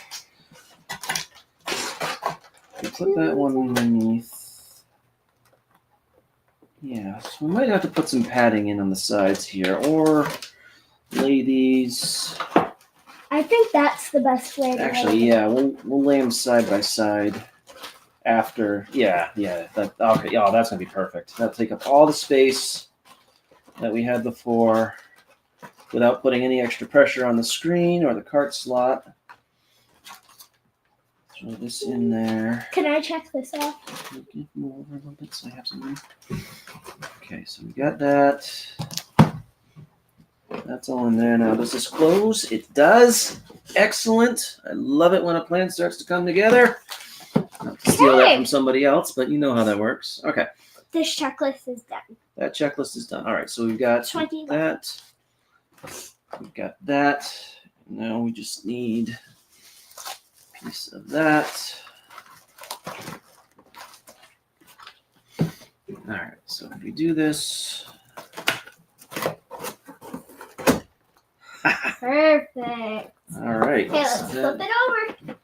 We put that one underneath. Yeah, so we might have to put some padding in on the sides here, or lay these.
I think that's the best way to
Actually,
lay it.
yeah, we'll lay them side by side after. Yeah. That okay. Oh, that's gonna be perfect. That'll take up all the space that we had before, without putting any extra pressure on the screen or the cart slot. Throw this in there.
Can I check this off?
Move over a little bit so I have some room. Okay, so we got that. That's all in there now. Does this close? It does. Excellent. I love it when a plan starts to come together. Not to steal that from somebody else, but you know how that works. Okay,
This checklist is done.
that checklist is done. All right, so we've got
21.
that. We've got that. Now we just need a piece of that. All right, so if we do this.
Perfect.
All right.
Okay, let's
so
flip
that-
it over.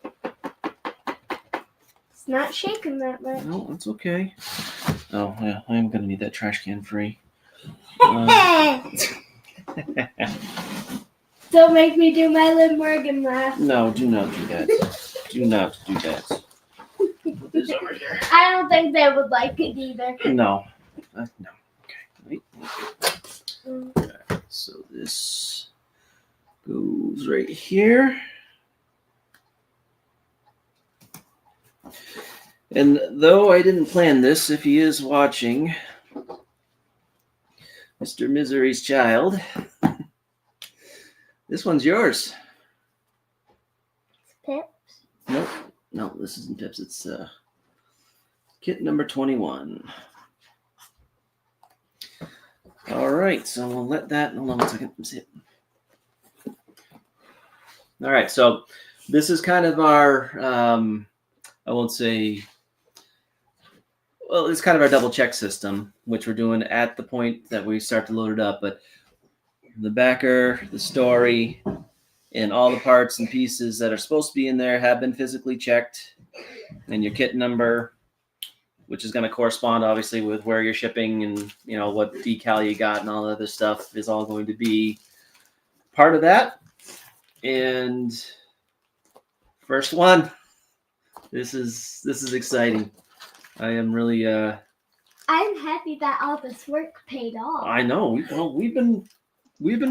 It's not shaking that much.
No, that's okay. Oh, yeah, I am going to need that trash can free.
Don't make me do my Liv Morgan laugh.
No, do not do that. Do not do that. Put this over here.
I don't think they would like it either.
No. No. Okay. Wait. Okay. So this goes right here. And though I didn't plan this, if he is watching, Mr. Misery's child, this one's yours.
Pips.
Nope. No, this isn't Pips. It's kit number 21. All right, so we'll let that. Hold on 1 second. Let's see it. All right, so this is kind of our, I won't say, well, it's kind of our double check system, which we're doing at the point that we start to load it up. But the backer, the story, and all the parts and pieces that are supposed to be in there have been physically checked. And your kit number, which is going to correspond obviously with where you're shipping and what decal you got and all that other stuff, is all going to be part of that. And first one, this is exciting. I am really
I'm happy that all this work paid off.
I know. We've been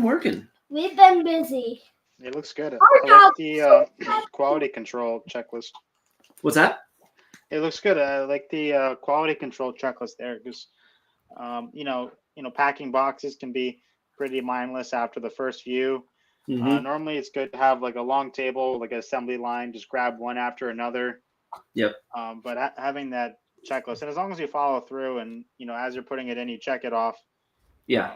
working.
We've been busy.
It looks good.
Oh,
I like the quality control checklist.
What's that?
It looks good. I like the quality control checklist there because, packing boxes can be pretty mindless after the first view.
Mm-hmm.
Normally, it's good to have like a long table, like an assembly line, just grab one after another.
Yep.
But having that checklist, and as long as you follow through, and as you're putting it in, you check it off.
Yeah.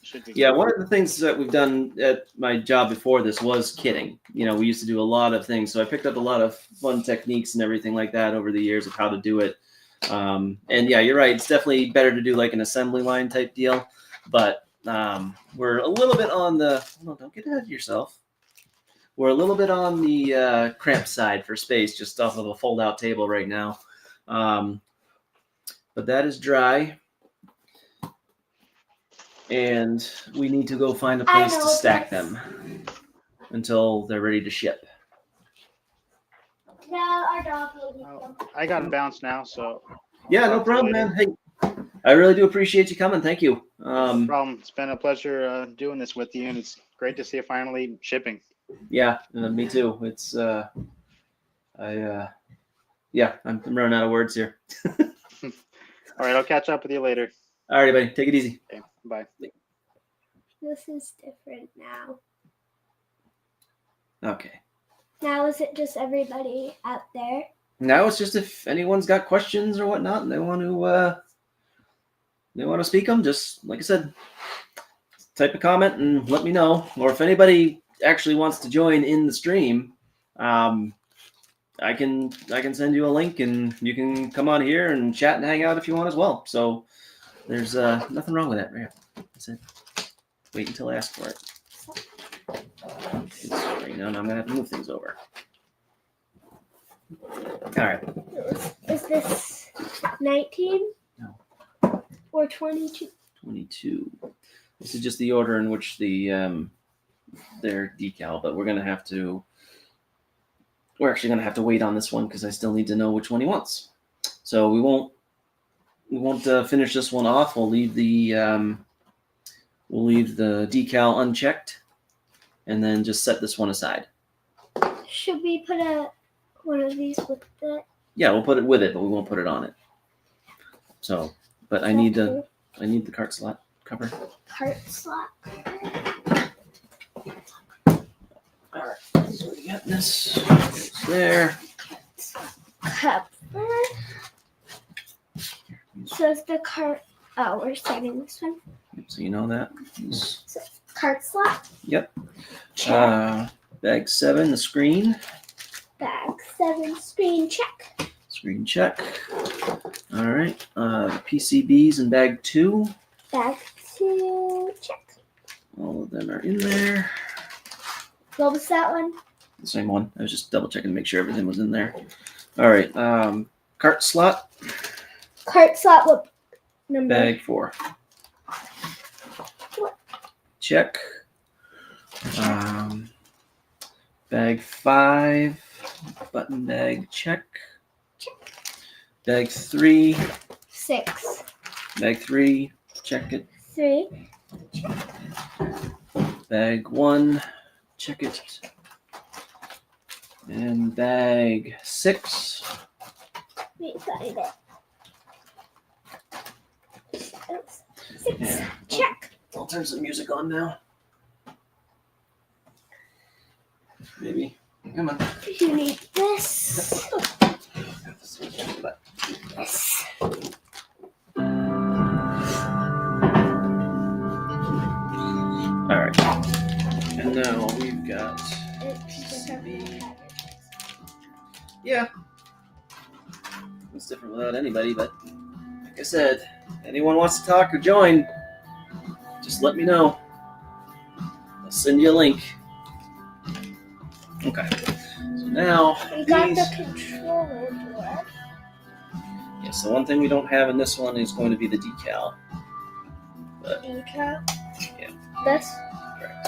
Should be.
Yeah,
good.
one of the things that we've done at my job before this was kitting. We used to do a lot of things. So I picked up a lot of fun techniques and everything like that over the years of how to do it. And yeah, you're right. It's definitely better to do like an assembly line type deal. But we're a little bit on the, no, don't get ahead of yourself. We're a little bit on the cramped side for space, just off of a fold-out table right now. But that is dry. And we need to go find a place to stack them until they're ready to ship.
No, our dog will eat them.
I got to bounce now, so
Yeah, no
talk to you
problem,
later.
man. Hey, I really do appreciate you coming. Thank you.
No problem. It's been a pleasure doing this with you, and it's great to see it finally shipping.
Yeah, me too. It's yeah, I'm running out of words here.
All right, I'll catch up with you later.
All right, buddy. Take it easy.
Okay, bye.
This is different now.
Okay.
Now is it just everybody out there?
Now it's just if anyone's got questions or whatnot and they want to speak them, just like I said, type a comment and let me know. Or if anybody actually wants to join in the stream, I can send you a link and you can come on here and chat and hang out if you want as well. So there's nothing wrong with that. Right? That's it. Wait until I ask for it. Right now, I'm gonna have to move things over. All right.
Is this 19?
No.
Or 22?
22. This is just the order in which the their decal, but we're actually gonna have to wait on this one because I still need to know which one he wants. So we won't finish this one off. We'll leave the decal unchecked, and then just set this one aside.
Should we put one of these with it?
Yeah, we'll put it with it, but we won't put it on it. So, but I need the cart slot cover.
Cart slot.
All right, so we got this. It's there.
Cover. So is the cart. Oh, we're starting this one.
So you know that.
Cart slot.
Yep.
Check.
Bag 7, the screen.
Bag 7, screen check.
Screen check. All right. PCBs in bag 2.
Bag 2, check.
All of them are in there.
What was that one?
The same one. I was just double checking to make sure everything was in there. All right. Cart slot.
Cart slot. What number?
Bag 4.
What?
Check. Bag 5. Button bag. Check.
Check.
Bag 3.
6.
Bag 3. Check it.
3.
Bag 1. Check it. And bag 6.
Wait, find it. 6.
Yeah.
Check.
I'll turn some music on now. Maybe. Come on.
You need this. This.
All right. And now we've got PCB. Yeah. It's different without anybody, but like I said, anyone wants to talk or join, just let me know. I'll send you a link. Okay. So now
We got
these.
the controller board.
Yes, the one thing we don't have in this one is going to be the decal.
Decal.
Yeah.
This.
Correct.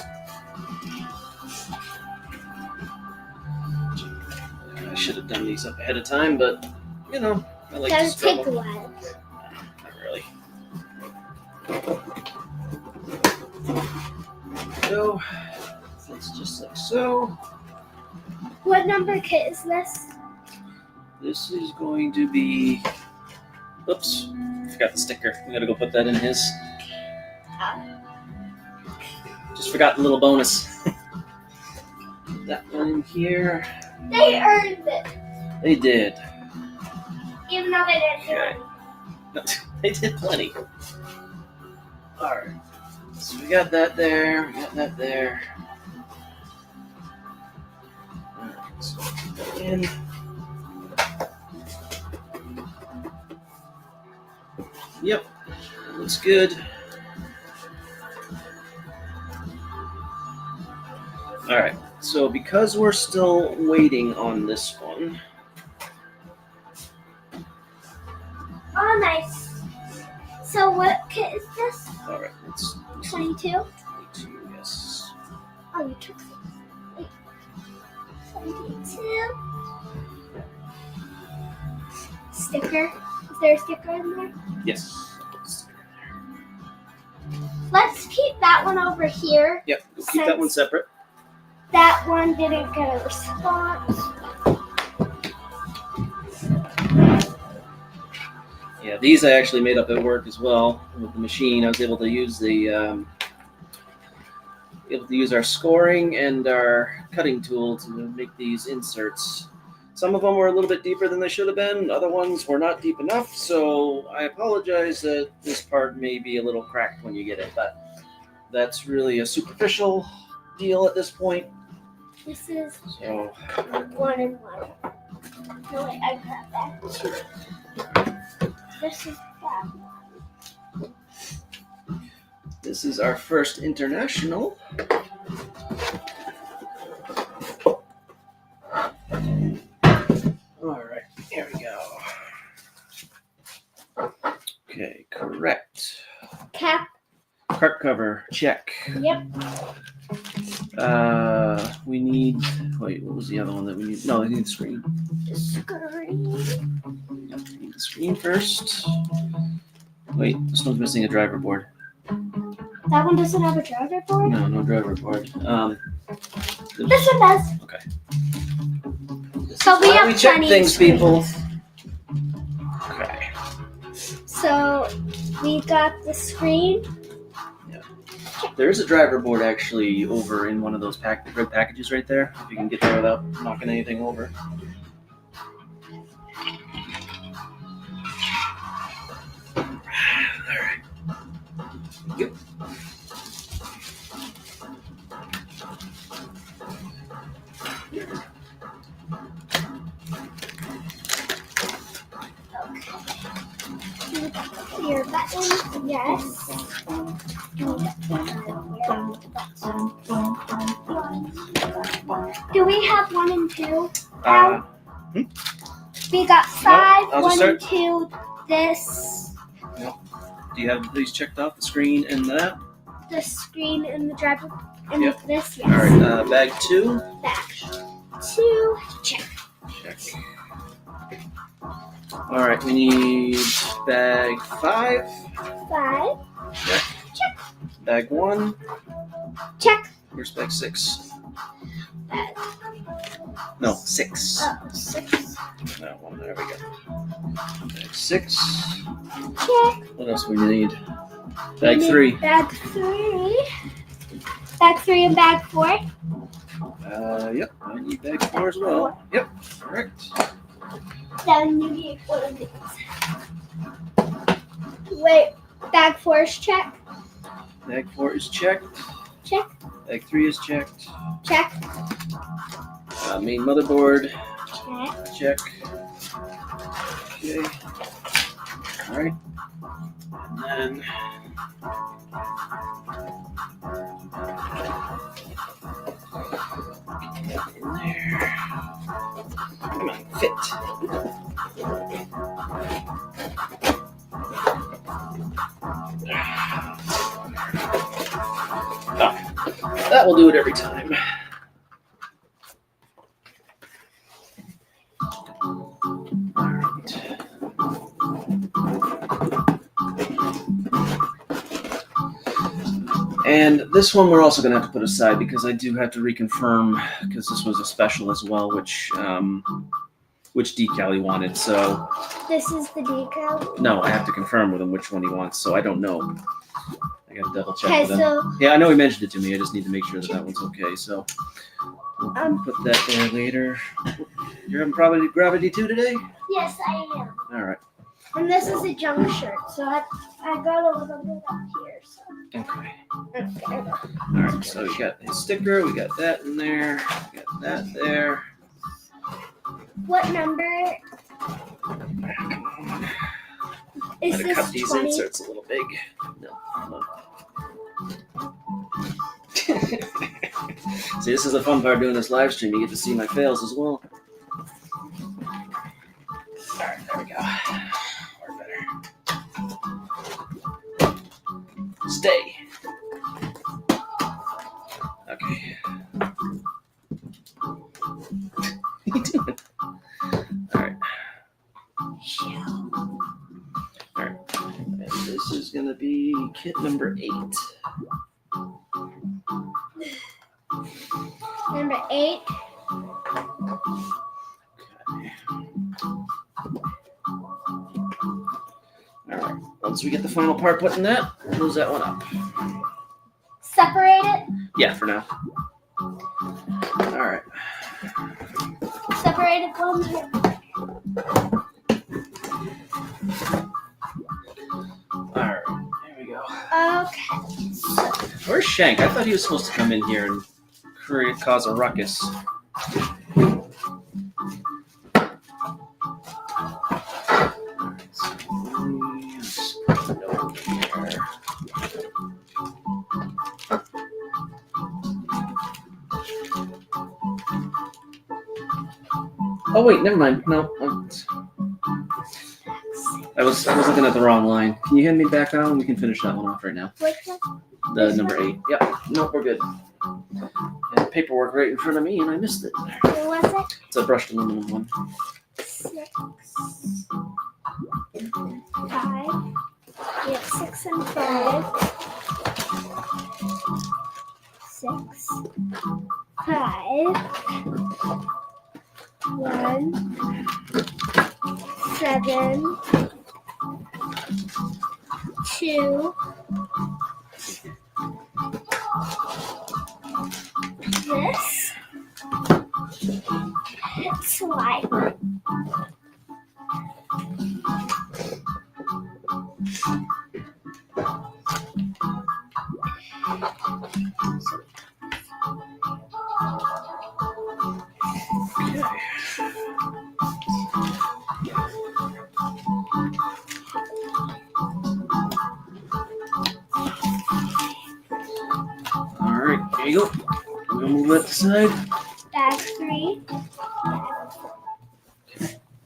I should have done these up ahead of time, but you know, I like to
Does take a
struggle.
while.
Not really. So it's just like so.
What number kit is this?
This is going to be. Oops, forgot the sticker. We gotta go put that in his. Just forgot the little bonus. Put that one in here.
They earned it,
They did.
even though they didn't do
Okay.
it.
They did plenty. Alright. So we got that there. We got that there. Alright, so put that in. Yep. That looks good. Alright. So because we're still waiting on this one.
Oh, nice. So what kit is this?
Alright, let's
22?
22, yes.
Oh, you took it. Wait. 22. sticker. Is there a sticker in there?
Yes.
Let's keep that one over here.
Yep. We'll keep that one separate.
That one didn't get a response.
Yeah, these I actually made up at work as well with the machine. I was able to use our scoring and our cutting tool to make these inserts. Some of them were a little bit deeper than they should have been. Other ones were not deep enough. So I apologize that this part may be a little cracked when you get it, but that's really a superficial deal at this point.
This is
So
1 and 1. No, wait, I grabbed that too. This is that one.
this is our first international. All right, here we go. Okay, correct.
Cap.
Cart cover, check.
Yep.
We need. Wait, what was the other one that we need? No, we need the screen.
Screen.
Yep, we need the screen first. Wait, this one's missing a driver board.
That one doesn't have a driver board?
No driver board.
This one does.
Okay.
So we have
we check
plenty
things,
of
people.
screens.
Okay.
So we got the screen.
There is a driver board actually over in one of those red packages right there. If you can get there without knocking anything over. All right. Yep.
Your button, yes. Do we have 1 and 2? We got 5,
I'll
1
just
and 2. This,
Do you have these checked off? The screen and that?
the screen, and the driver, and
Yep.
this, yes.
All right. Bag 2.
Back. 2, check.
Check. All right. We need bag 5.
5,
Bag 1.
check.
Where's bag 6?
Bag.
No, 6.
Oh, 6,
That one. There we go. Bag 6.
check.
What else we need? Bag 3.
Bag 3. Bag 3 and bag 4.
Yep. I need bag 4 as well. Yep. Correct.
Then you need one of these. Wait, bag 4 is checked.
Bag 4 is checked.
Check.
Bag 3 is checked.
Check.
Main motherboard.
Check.
Check. Okay. All right. And then in there. Come on, fit. Oh, that will do it every time. And this one we're also going to have to put aside because I do have to reconfirm, because this was a special as well, which decal he wanted. So
This is the decal.
no, I have to confirm with him which one he wants. So I don't know. I got to double check
Okay,
with him.
so
Yeah, I know he mentioned it to me. I just need to make sure that that one's okay. So we'll put that there later. You're having probably gravity 2 today?
yes, I am.
All right.
And this is a junk shirt, so I got a little bit up here. So.
Okay.
Okay.
All right. So we got his sticker. We got that in there. We got that there.
What number is
I'm gonna
this?
cut these
20?
inserts a little big. No. See, this is the fun part doing this live stream. You get to see my fails as well. All right, there we go. Or better. Stay. Okay. What are you doing? All right.
Shell.
kit number 8.
Number 8.
All right. Once we get the final part put in that, we'll close that one up.
Separate it.
Yeah, for now. All right.
Separate it from here.
All right. There we go.
Okay.
Where's Shank? I thought he was supposed to come in here and cause a ruckus. Oh wait, never mind. No, I was looking at the wrong line. Can you hand me back that one? We can finish that one off right now.
Which one?
The number 8. Yep. Nope, we're good. And paperwork right in front of me, and I missed it.
Where was it?
It's a brushed aluminum one.
6, 5. We have 6 and 5. 6, 5. 1, 7, 2. This. It's slide.
All right, here you go. I'm gonna move that aside.
Bag 3.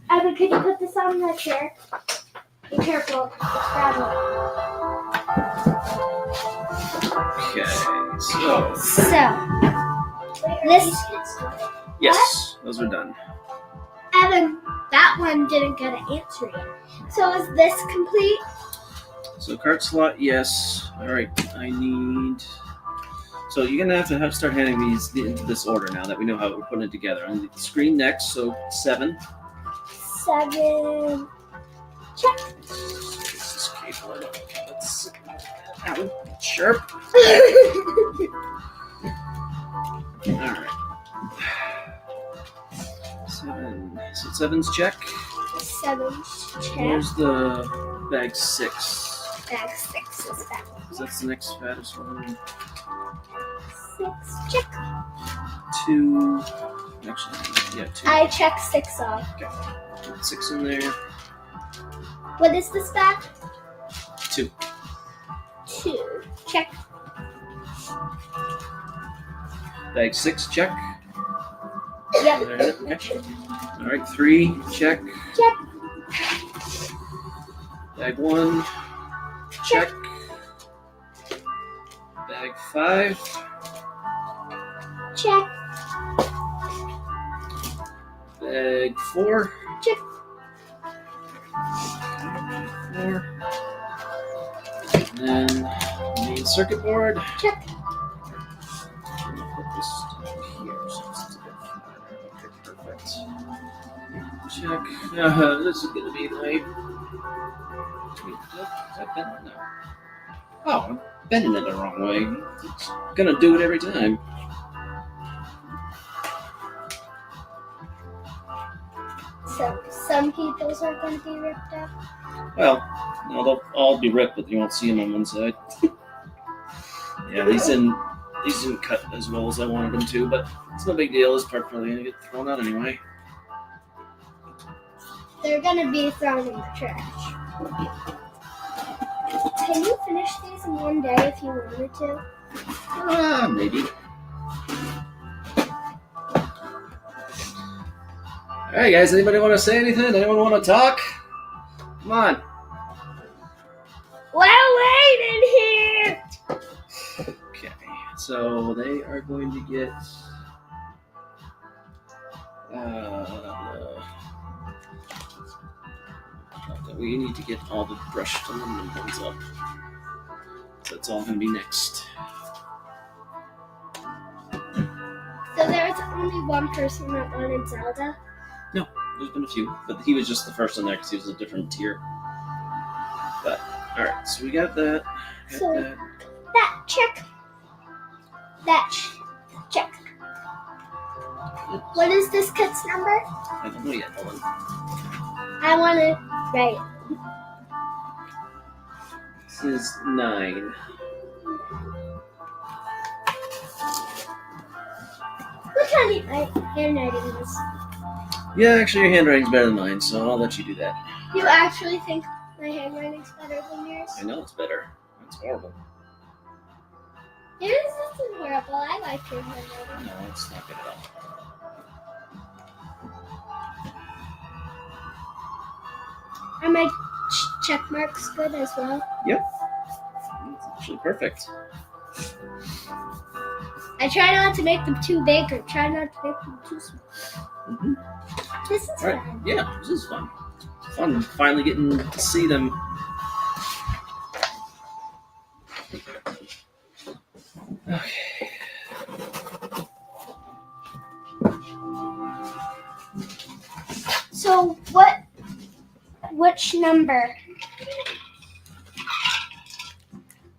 Evan, could you put this on the chair? Be careful. Grab
Okay, so
it. So, this.
yes, those are done.
Evan, that one didn't get an answer yet. So, is this complete?
So cart slot, yes. All right, I need. So you're gonna have to start handing these into this order now that we know how we're putting it together. I need the screen next, so 7.
7. Check.
This cable, let's sharp. All right. 7. So 7's check.
7's check.
Where's the bag 6?
Bag 6 is that.
So that's the next fattest one.
6 check.
2. Actually, yeah, 2.
I checked 6 off.
Okay. 6 in there.
What is this bag?
2.
2. Check.
Bag 6, check.
Yep.
There it is. Okay. All right, 3, check.
Check.
Bag 1, check. Bag 5,
Check.
bag 4,
Check.
4. And then main circuit board.
Check.
I'm gonna put this down here so it's a bit flatter. Okay, perfect. Check. This is gonna be my. Wait, is that bent? No. Oh, I'm bending it the wrong way. It's gonna do it every time.
So some people's are going to be ripped up.
Well, no, they'll all be ripped, but you won't see them on one side. Yeah, these didn't cut as well as I wanted them to, but it's no big deal. This part's probably gonna get thrown out anyway.
They're going to be thrown in the trash. Can you finish these in one day if you wanted to?
Maybe. All right, guys. Anybody want to say anything? Anyone want to talk? Come on.
We're waiting here.
Okay. So they are going to get. We need to get all the brushed aluminum ones up. So it's all going to be next.
So there's only one person that wanted Zelda.
There's been a few, but he was just the first on there because he was a different tier. But, alright, so we got that.
So that check. That check. What is this kid's number?
I don't know yet, hold on.
I want to write.
This is 9.
Look how neat my handwriting is.
Yeah, actually your handwriting's better than mine, so I'll let you do that.
You actually think my handwriting's better than yours?
I know it's better. It's horrible.
Yours isn't horrible. I like your handwriting.
No, it's not good at all.
Are my check marks good as well?
It's actually perfect.
I try not to make them too big or try not to make them too small.
Mm-hmm.
This is
Alright,
fun.
yeah, this is fun. Fun finally getting to see them. Okay.
So which number?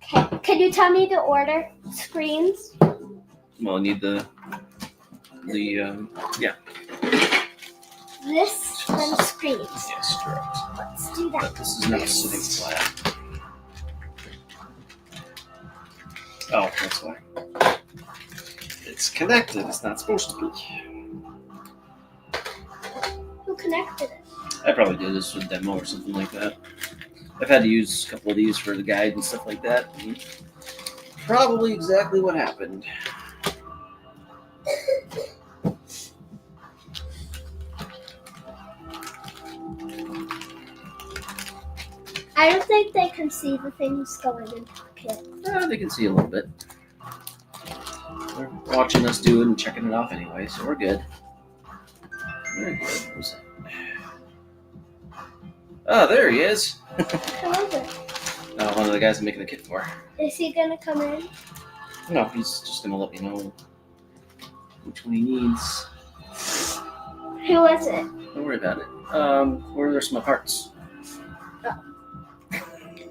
Okay, can you tell me the order? Screens?
Well, I need the
This, then screens.
yes, correct.
Let's do that.
But this is not sitting flat. Oh, that's why. It's connected. It's not supposed to be.
Who connected it?
I probably did this with demo or something like that. I've had to use a couple of these for the guide and stuff like that. And probably exactly what happened.
I don't think they can see the things going in pocket.
They can see a little bit. They're watching us do it and checking it off anyway, so we're good. Very good. Who's that? Oh, there he is.
Who is it?
One of the guys I'm making the kit for.
Is he gonna come in?
No, he's just gonna let me know which one he needs.
Who is it?
Don't worry about it. Where are some parts?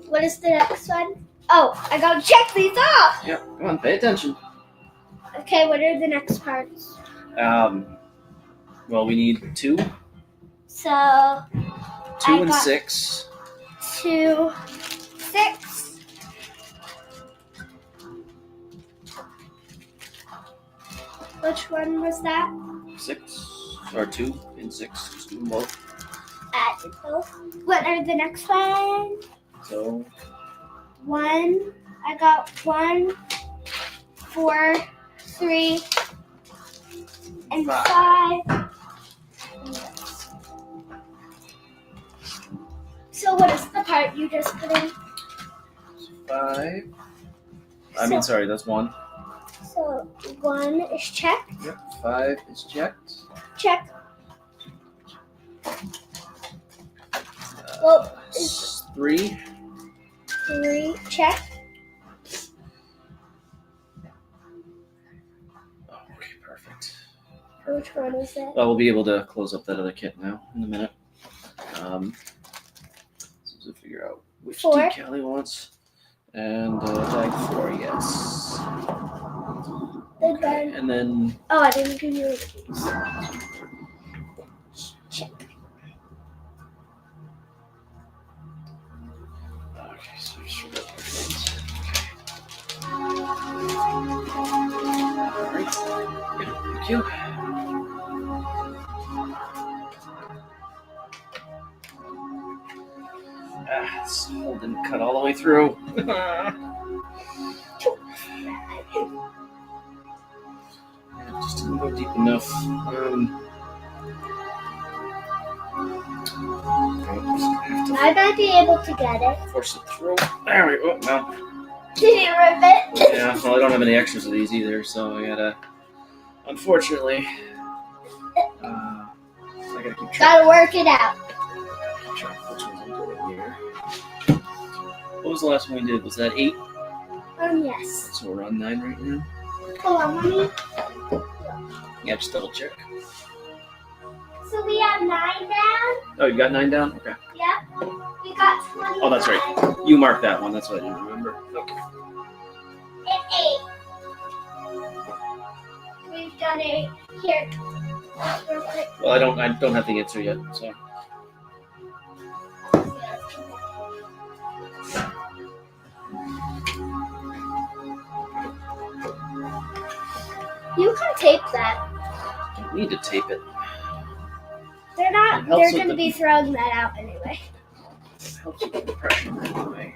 What is the next one? Oh, I gotta check these off!
Yep, come on, pay attention.
Okay, what are the next parts?
Well, we need 2, 2
So,
and
got
6.
2, 6. Which one was that?
6 or 2 and 6. Just do them both.
Add both. What are the next one?
So
1. I got 1, 4, 3, and 5. So what is the part you just put in?
5.
So-
Sorry, that's 1.
So 1 is checked.
Yep. 5 is checked.
Check. Well,
3.
3, check.
Oh, okay, perfect.
Which one is it?
Well, we'll be able to close up that other kit now in a minute. So figure out which
4.
decal he wants. And tag 4, yes.
And
Okay,
then,
and then
oh, I didn't give you these. Check.
okay, so just forgot the things. Alright. Yeah, thank you. This hole didn't cut all the way through. Yeah, just didn't go deep enough.
I might be able to get it.
Force it through. There we go. No.
Did you rip it?
Yeah, well, I don't have any extras of these either, so I gotta. Unfortunately, I gotta keep track.
Gotta work it out.
Keep track of which ones I'm doing here. What was the last one we did? Was that 8?
Yes.
So we're on 9 right now.
Hold on, mommy.
Yeah, just double check.
So we have 9 down.
Oh, you got 9 down? Okay.
Yep. We got 20.
Oh, that's right. You marked that one. That's what I didn't remember. Okay.
And 8. We've done 8. Here. Real quick.
Well, I don't have the answer yet. So.
You can tape that.
Don't need to tape it.
They're not.
It helps
They're
with
going to
the-
be throwing that out anyway.
It helps with the pressure anyway.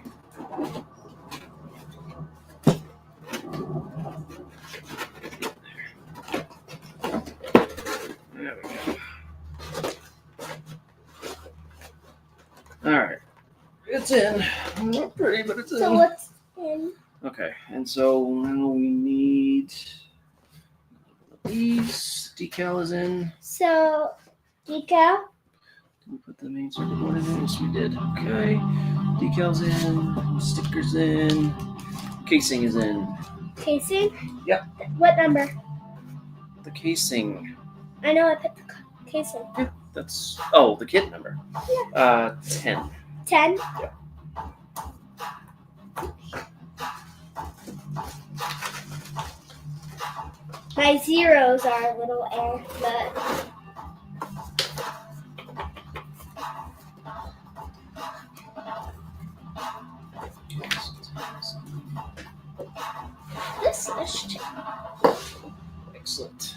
There we go. All right. It's in. Not pretty, but it's in.
So what's in?
Okay, and so now we need these. Decal is in.
So, decal.
Did we put the main circuit board in there? Yes, we did. Okay. Decals in. Stickers in. Casing is in.
Casing?
Yep.
What number?
The casing.
I know I put the casing.
That's the kit number. 10.
10?
Yep.
My zeros are a little air, but this is
Excellent.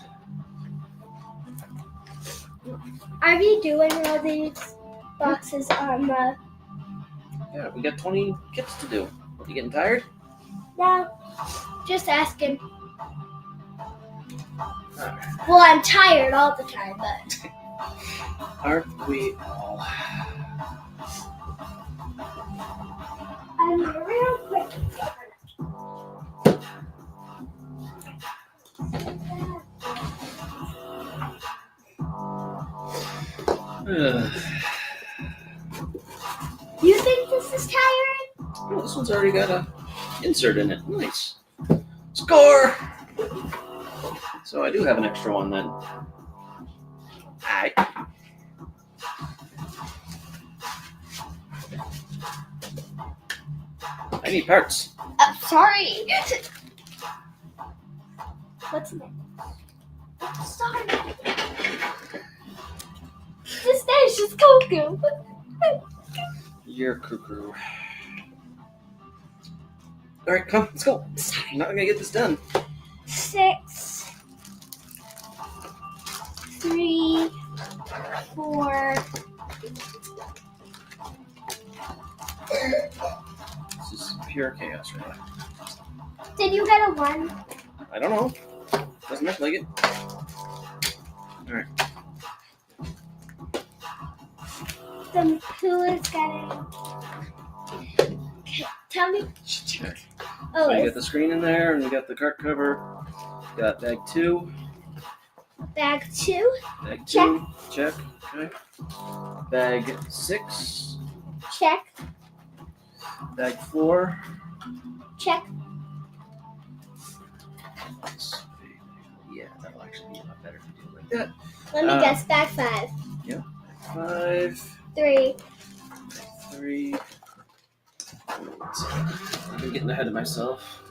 Are we doing all these boxes on the...
Yeah, we got 20 kits to do. Are you getting tired?
No, just asking.
Alright.
Well, I'm tired all the time, but...
Aren't we all?
Real quick. You think this is tiring?
Oh, this one's already got a insert in it. Nice. Score! So I do have an extra one then. Alright. I need parts.
Sorry. What's next? Sorry. This dish is cuckoo.
You're cuckoo. Alright, come, let's go. I'm not gonna get this done.
6, 3, 4.
This is pure chaos right now.
Did you get a 1?
I don't know. Doesn't look like it. Alright.
Then who is getting? Okay, tell me.
Okay.
Oh,
So you
it's
got the screen in there, and you got the cart cover. Got bag 2.
bag 2.
Bag 2. Check. Okay. Bag 6.
Check.
Bag 4.
Check.
Yeah, that'll actually be a lot better if you do it like that.
Let me guess. Bag 5.
5.
3.
3. I'm getting ahead of myself.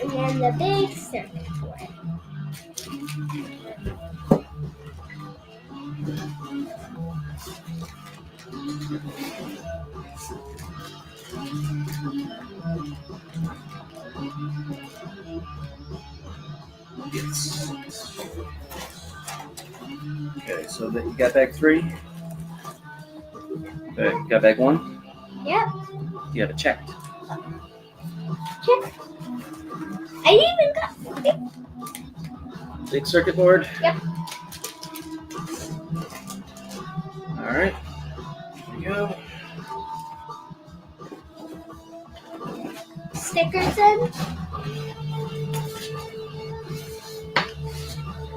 And then the big circuit board.
Yes. Okay, so that you got bag 3. Okay, you got bag 1.
Yep.
You have it checked.
Check. I even got it.
Big circuit board.
Yep.
All right. Here we go.
Stickers in.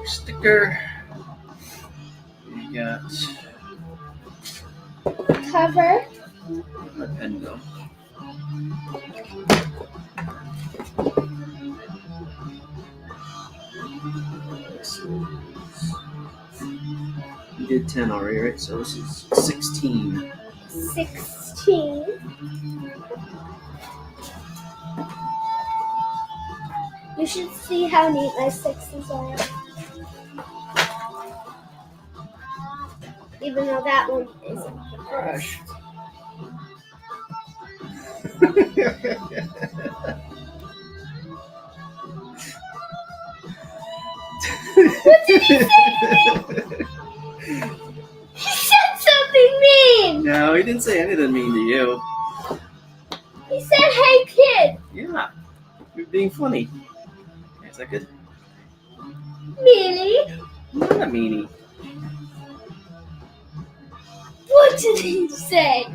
Sticker. You got
Cover.
my pen go. You did 10 already, right? So this is 16.
16. You should see how neat my sixes are. Even though that one isn't the first. What did he say? He said something mean.
No, he didn't say anything mean to you.
He said, "Hey kid."
Yeah, you're being funny. Is that good?
Meanie.
Not a meanie.
What did he say?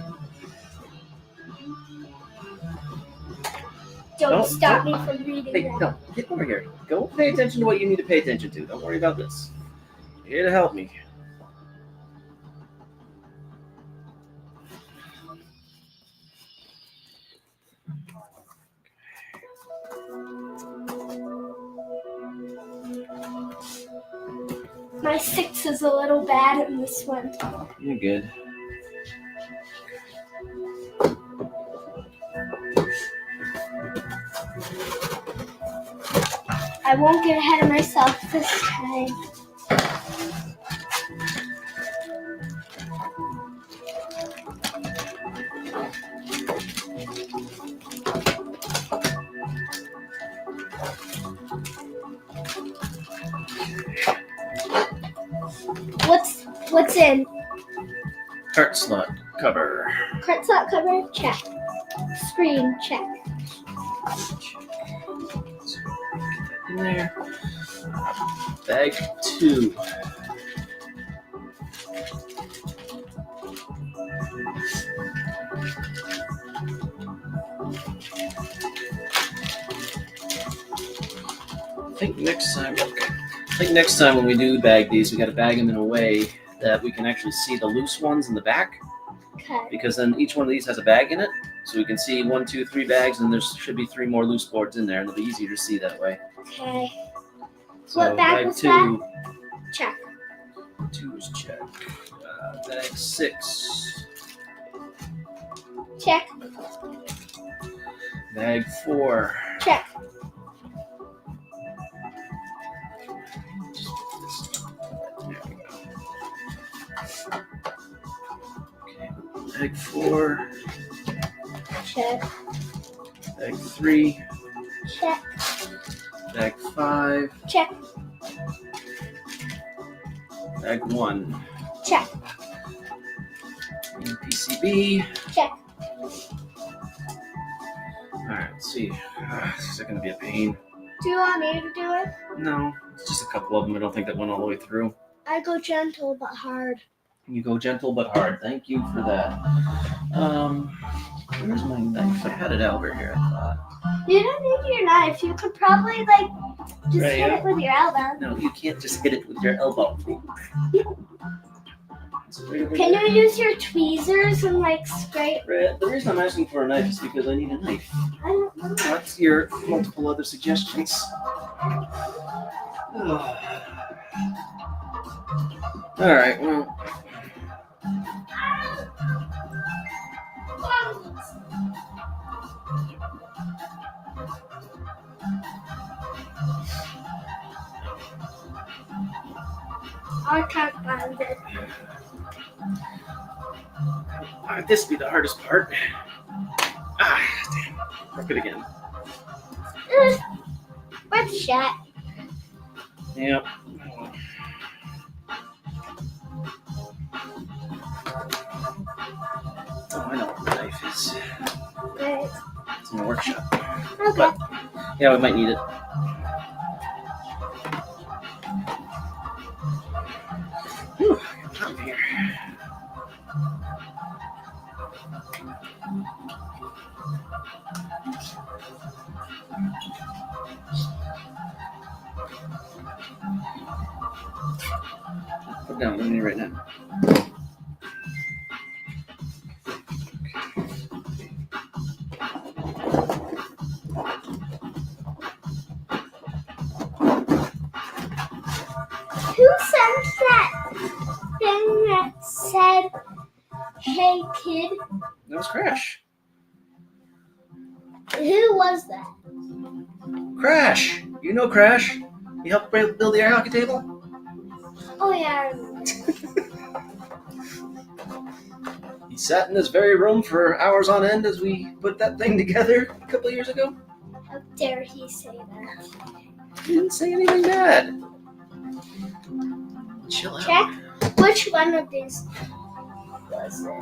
Don't stop me from reading
Hey,
that.
no, get over here. Go pay attention to what you need to pay attention to. Don't worry about this. You're here to help me.
My 6 is a little bad in this one.
You're good.
I won't get ahead of myself this time. What's in?
Cart slot cover.
Cart slot cover? Check. Screen? Check.
In there. Bag 2. I think next time when we do bag these, we got to bag them in a way that we can actually see the loose ones in the back,
Okay.
because then each one of these has a bag in it, so we can see 1, 2, 3 bags, and there should be 3 more loose boards in there, and it'll be easier to see that way.
Okay.
So
What bag was
2,
that? Check.
2 is check. Bag 6.
Check.
Bag 4.
Check.
There we go. Okay. Bag 4.
Check.
Bag 3.
Check.
Bag 5.
Check.
Bag 1.
Check.
And PCB.
Check.
Alright, let's see. This is going to be a pain.
Do you want me to do it?
No, it's just a couple of them. I don't think that went all the way through.
I go gentle but hard.
You go gentle but hard. Thank you for that. Where's my knife? I had it over here, I thought.
You don't need your knife. You could probably just
Right,
hit it with your elbow.
No, you can't just hit it with your elbow.
Can you use your tweezers and scrape?
The reason I'm asking for a knife is because I need a knife.
I don't know.
What's your multiple other suggestions? Alright, well.
I can't find it.
Alright, this be the hardest part. Damn. Broke it again.
Worth a shot.
Yep. Oh, I know what the knife is.
Right.
It's in the workshop.
Okay.
But, yeah, we might need it. Whew, I'm here. Put down on me right now.
Who sent that thing that said, "Hey kid"?
That was Crash.
Who was that?
Crash. You know Crash. He helped build the air hockey table.
Oh yeah, I remember.
He sat in this very room for hours on end as we put that thing together a couple of years ago.
How dare he say that?
He didn't say anything bad. Chill out.
Check. Which one of these was it?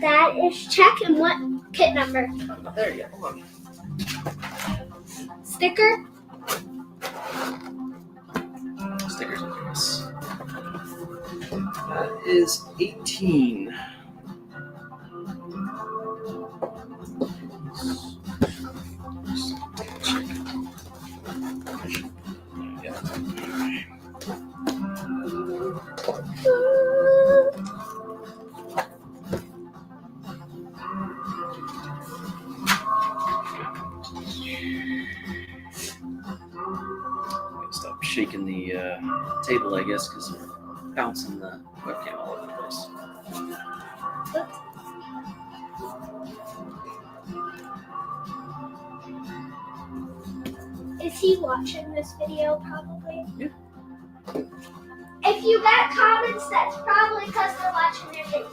That is check. And what kit number?
There you go. Hold on.
Sticker?
Stickers on this. That is 18. Stop shaking the table, I guess, because we're bouncing the webcam all over the place.
Is he watching this video? Probably.
Yeah.
If you got comments, that's probably because they're watching your video.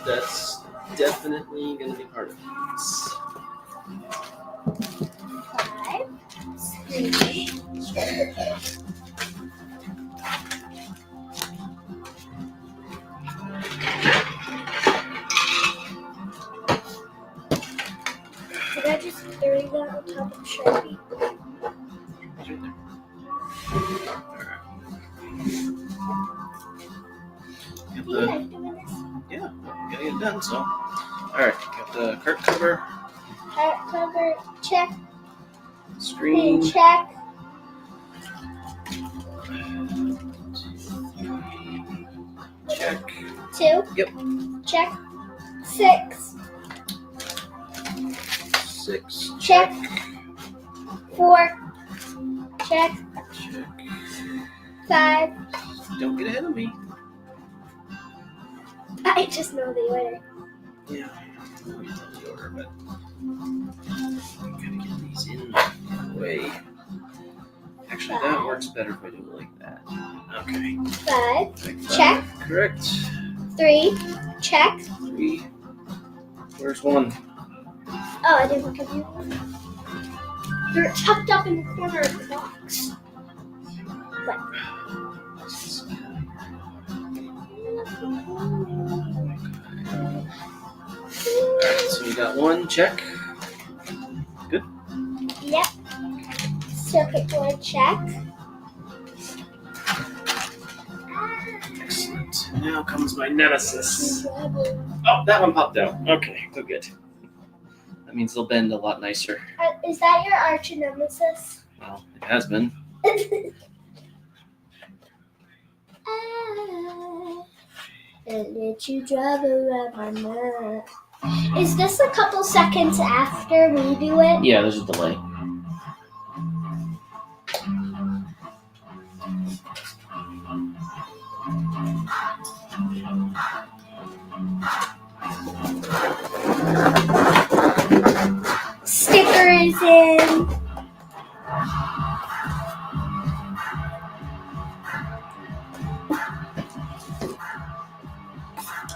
That's definitely going to be part of this.
5, 3. Did I just throw that on top of Sharpie?
It's right there. Got
Do you
the,
like doing this?
yeah, gotta get it done. So, all right, got the cart cover,
Heart cover, check.
screen,
And check.
check.
2.
Yep.
Check. 6.
6.
Check. 4. Check.
Check.
5.
Don't get ahead of me.
I just know the order.
Yeah. I don't know the order, but gotta get these in the way. Actually, that works better if I do it like that. Okay.
5.
Like
Check.
Correct.
3. Check.
3. Where's 1?
Oh, I didn't give you one. They're tucked up in the corner of the box. But
Alright, so we got 1, check. Good.
yep. Circuit board check.
Excellent. Now comes my nemesis.
Is
Oh, that one popped out. Okay, so good. That means they'll bend a lot nicer.
that your arch nemesis?
Well, it has been.
And let you drive around my mind. Is this a couple seconds after we do it?
Yeah, there's a delay.
Sticker is in.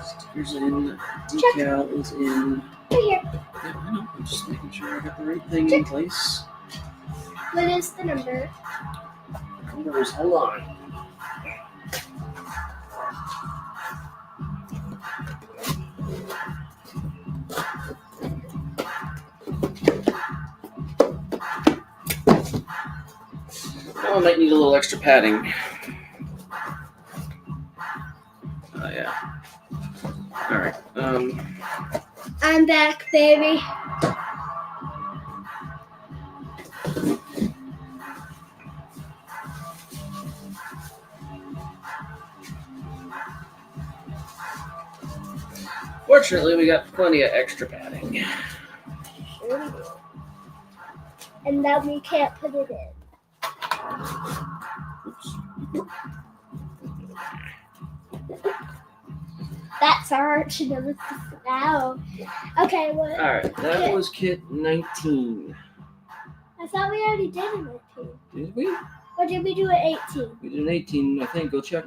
Stickers in. Decal is in.
Right here.
Yeah, I know. I'm just making sure I got the right thing in place.
What is the number?
Numbers, hold on. Now I might need a little extra padding. Oh yeah. All right.
I'm back, baby.
Fortunately, we got plenty of extra padding.
And then we can't put it in.
Oops.
That's our arch nemesis now. Okay, what?
All right, that was kit 19.
I thought we already did an 18.
Did we?
Or did we do an 18?
We did an 18, I think. Go check.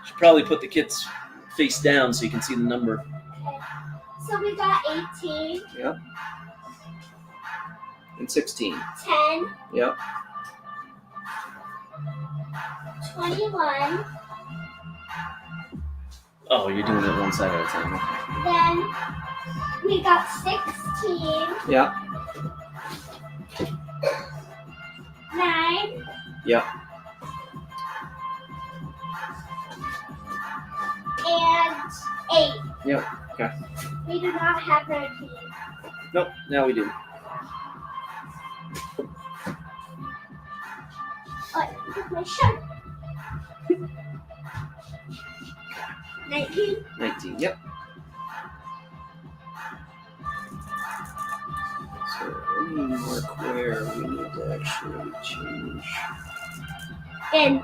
Should probably put the kits face down so you can see the number.
Okay. So we got 18,
Yep. And 16.
10,
Yep.
21.
Oh, you're doing it one side at a time. Okay.
Then we got 16,
Yeah.
9,
Yep.
and 8.
Yep. Okay.
We do not have 19.
Nope. Now we do.
Oh, with my shirt. 19.
19. Yep. So let me mark where we need to actually change.
And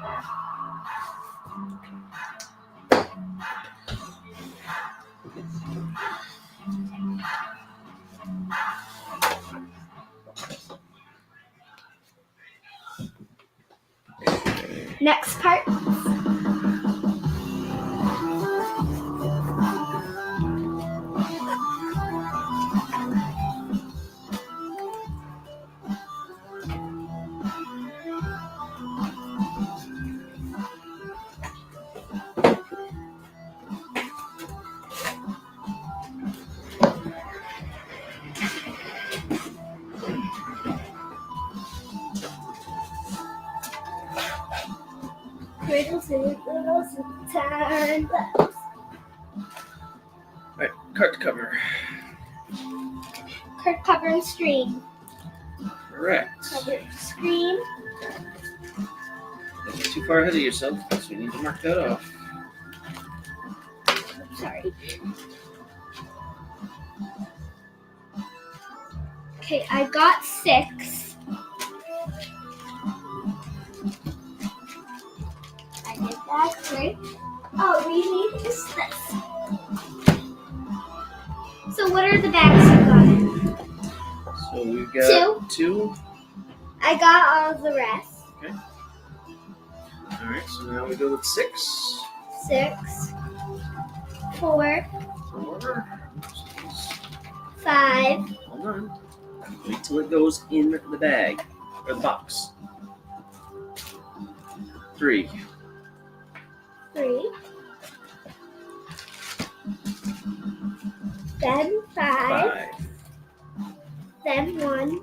next part. Riddles and time.
Alright, cart cover.
Card cover and screen.
Correct.
Cover screen.
Don't get too far ahead of yourself, so you need to mark that off.
Sorry. Okay, I got 6. I did that. Great. Oh, we need is this. So what are the bags you got?
So we've got 2.
I got all the rest.
Alright, so now we go with 6.
6, 4,
4.
5,
Hold on. Wait till it goes in the bag, or the box. 3.
3, then 5,
5.
then 1,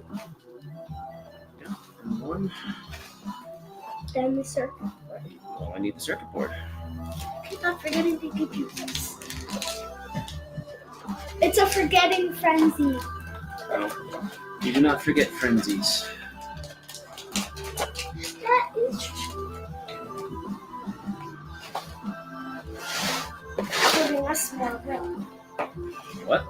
And 1.
then the circle.
Oh, I need the circuit board.
Keep on forgetting to give you this. It's a forgetting frenzy.
Oh, you do not forget frenzies.
That is true. Giving us more room.
What?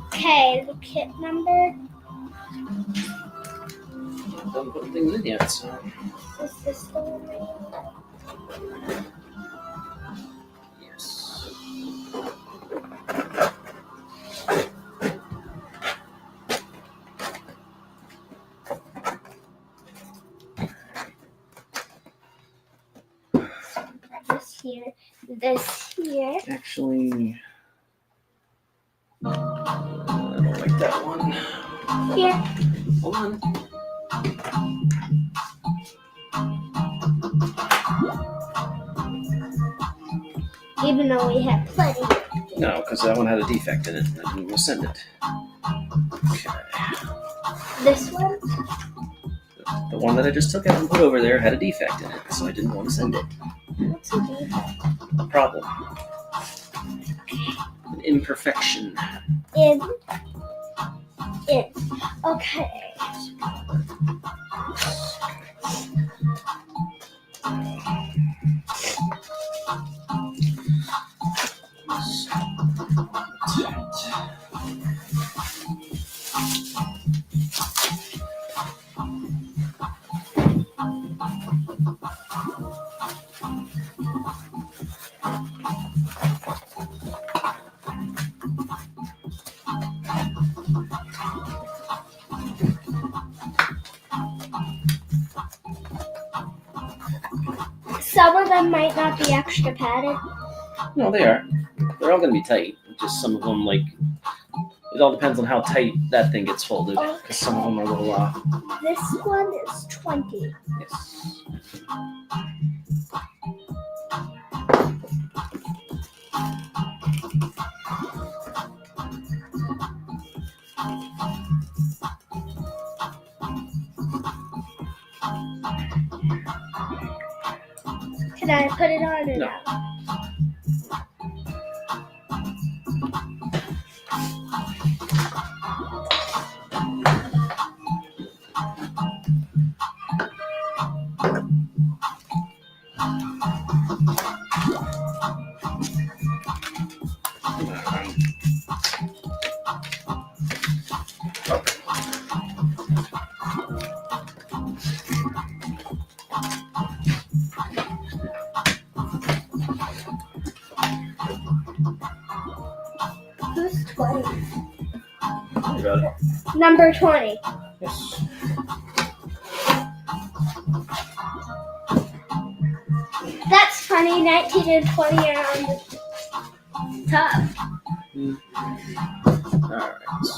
Okay, the kit number
I haven't put things in yet, so.
is this the one?
Yes.
This here.
Actually, I don't like that one.
Here.
Hold on.
Even though we have plenty.
No, because that one had a defect in it. I didn't want to send it. Okay.
This one?
The one that I just took out and put over there had a defect in it, so I didn't want to send it.
What's a defect?
A problem. An imperfection.
In. Okay. Some of them might not be extra padded.
No, they are. They're all going to be tight. Just some of them, like, it all depends on how tight that thing gets folded. Because some of them are a little off.
This one is 20.
Yes.
Can I put it on or
No.
not? Who's 20?
You got it.
Number 20.
Yes.
That's funny. 19 and 20 are on the top.
Alright.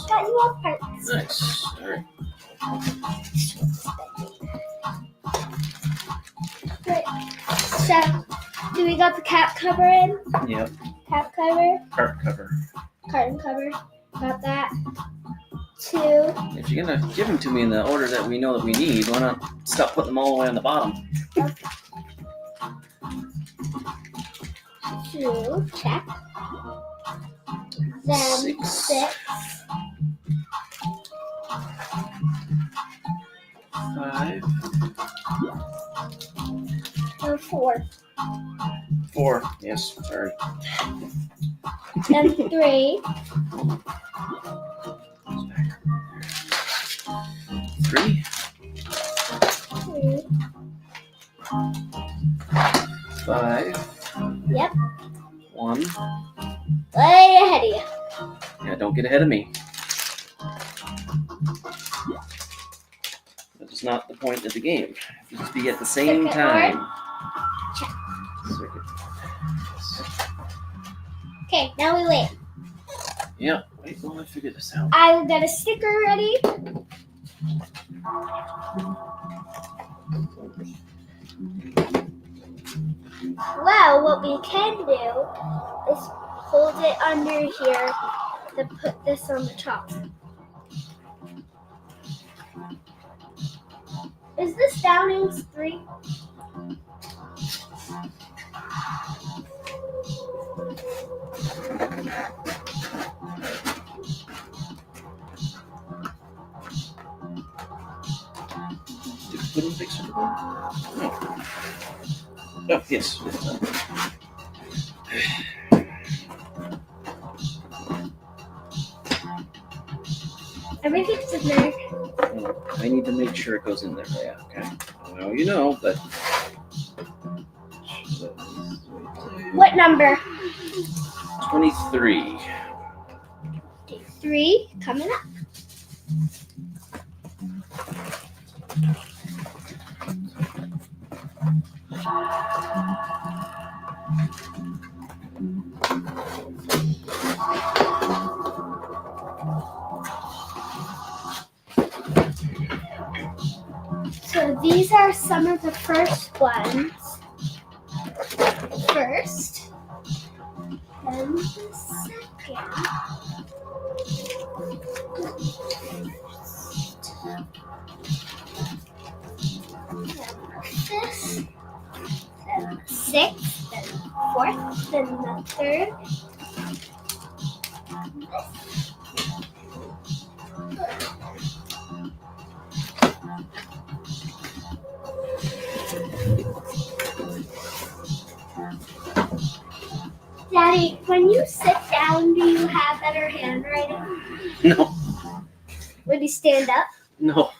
Got you all parts.
Nice. Alright.
Right. So, do we got the cap cover in?
Yep.
Cap cover,
Cart cover.
carton cover. Got that. 2.
If you're going to give them to me in the order that we know that we need, why not stop putting them all the way on the bottom?
2. Check. Then 6.
5.
And 4.
4. Yes. Sorry.
And 3.
3.
3.
5.
Yep.
1.
Way ahead of you.
Yeah, don't get ahead of me. That is not the point of the game. You have to be at the same
Circuit
time.
Check.
Circuit.
Okay, now we wait.
Yeah. Wait while I figure this out.
I will get a sticker ready. Well, what we can do is hold it under here to put this on the top. Is this Downing's 3?
Did we put in the big circle? No. Oh, yes.
Everything's in there.
Well, I need to make sure it goes in there. Yeah, okay. I know you know, but.
What number?
23.
3 coming up. So these are some of the first ones. First, then the second. This, then the sixth, then the fourth, then the third. Daddy, when you sit down, do you have better handwriting?
No,
When you stand up?
no.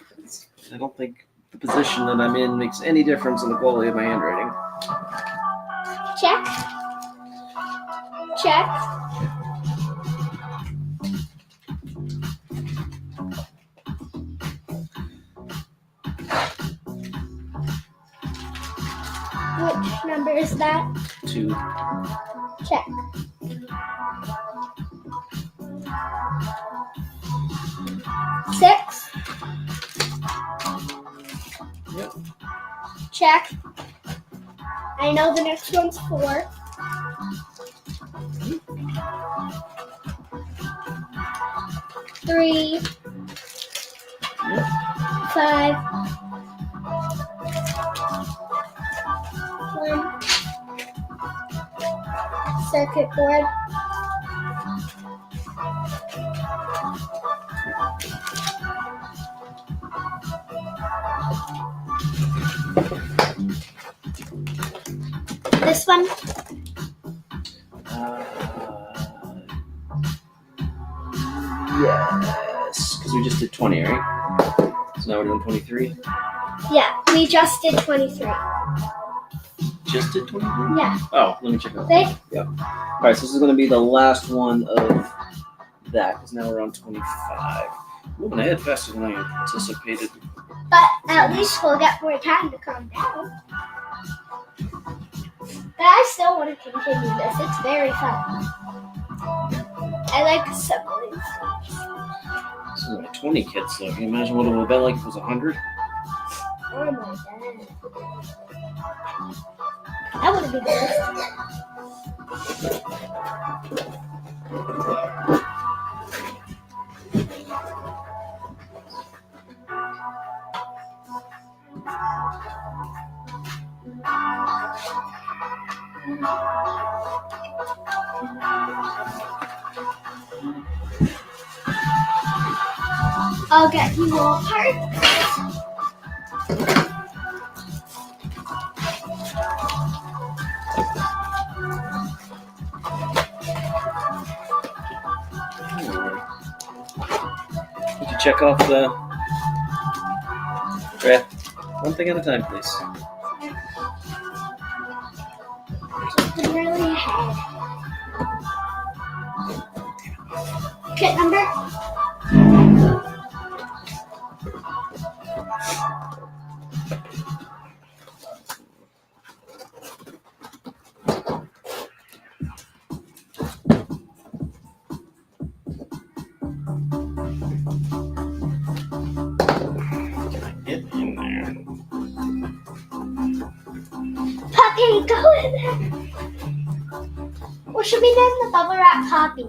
I don't think the position that I'm in makes any difference in the quality of my handwriting.
Check. Check. Which number is that?
2.
Check. Six.
Yep.
Check. I know the next one's 4. Three.
Yep.
5. 1. Circuit board. This one.
Yes, because we just did 20, right? So now we're doing 23.
Yeah, we just did 23.
Just did 23?
Yeah.
Oh, let me check out.
Big.
Yep. All right, so this is going to be the last one of that, because now we're on 25. Moving ahead faster than I anticipated.
But at least we'll get more time to calm down. But I still want to continue this. It's very fun. I like assembling.
This is like 20 kids, so can you imagine what it would have been like if it was 100?
Oh my god. That would have been good. I'll get you all parts.
Could you check off the... Right. One thing at a time, please.
I'm really ahead. Kit number?
Get in there.
Puppy, go in there. What should we name the bubble wrap Poppy?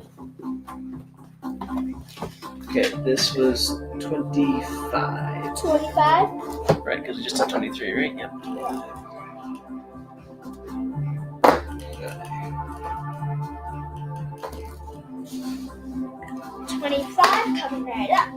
Okay, this was 25.
25.
Right, because we just did 23, right? Yep.
Okay. 25 coming right up.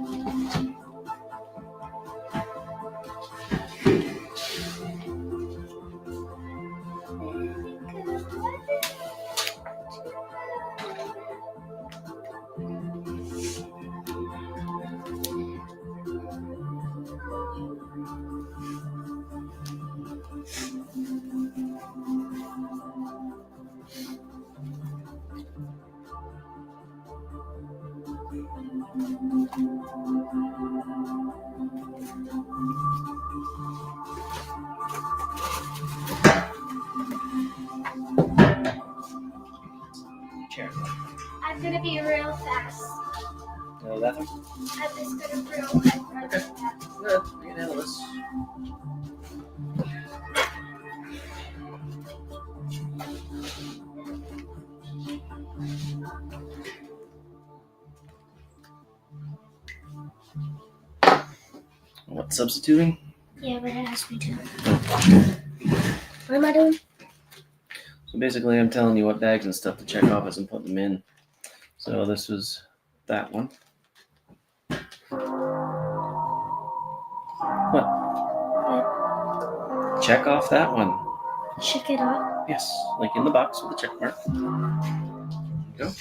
Chair.
I'm gonna be real fast.
No, that one?
I'm just gonna real fast.
Good. We can handle this. What, substituting?
Yeah, but it has me too. What am I doing?
So basically, I'm telling you what bags and stuff to check off as I'm putting them in. So this was that one. What? Check off that one.
Check it out.
Yes, like in the box with the check mark. There you go.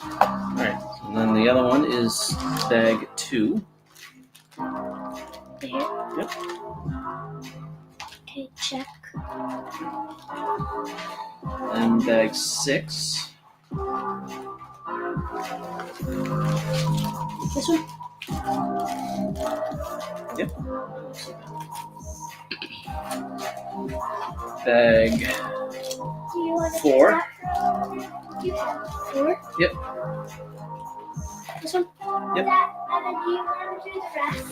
All right, and then the other one is bag 2.
Here.
Yep.
Okay, check.
And bag 6.
This one?
Yep. Bag
Do you want to
4.
do that? You have 4?
Yep.
This one?
Yep.
That, and then do you want to do the rest?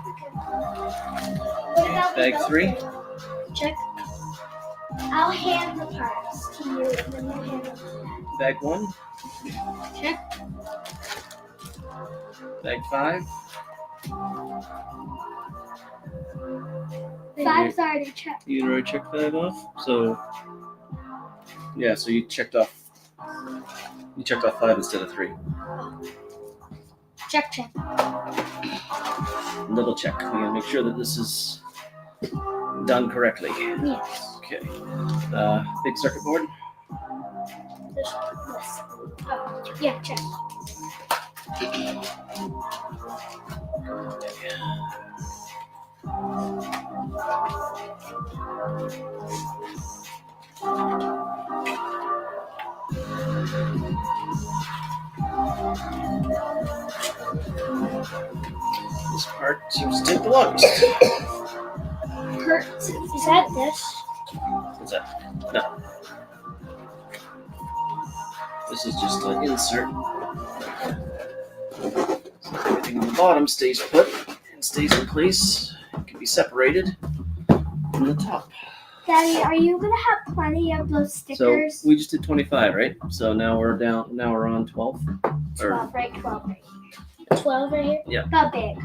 Okay. What about the
Bag 3.
filter? Check. I'll hand the parts to you, and then you hand them to that.
Bag 1.
Check.
Bag 5.
5's already checked.
You already checked 5 off. So yeah, so you checked off 5 instead of 3.
Check.
Double check. We gotta make sure that this is done correctly.
Yes.
Okay. Big circuit board.
This. Oh, yeah, check.
This part seems to take the longest.
Hurt. Is that this?
What's that? No. This is just an insert. So everything on the bottom stays put and stays in place. It can be separated from the top.
Daddy, are you gonna have plenty of those
So
stickers?
we just did 25, right? So now we're down. Now we're on 12.
12, right? 12 right here. 12 right here?
Yeah.
About big.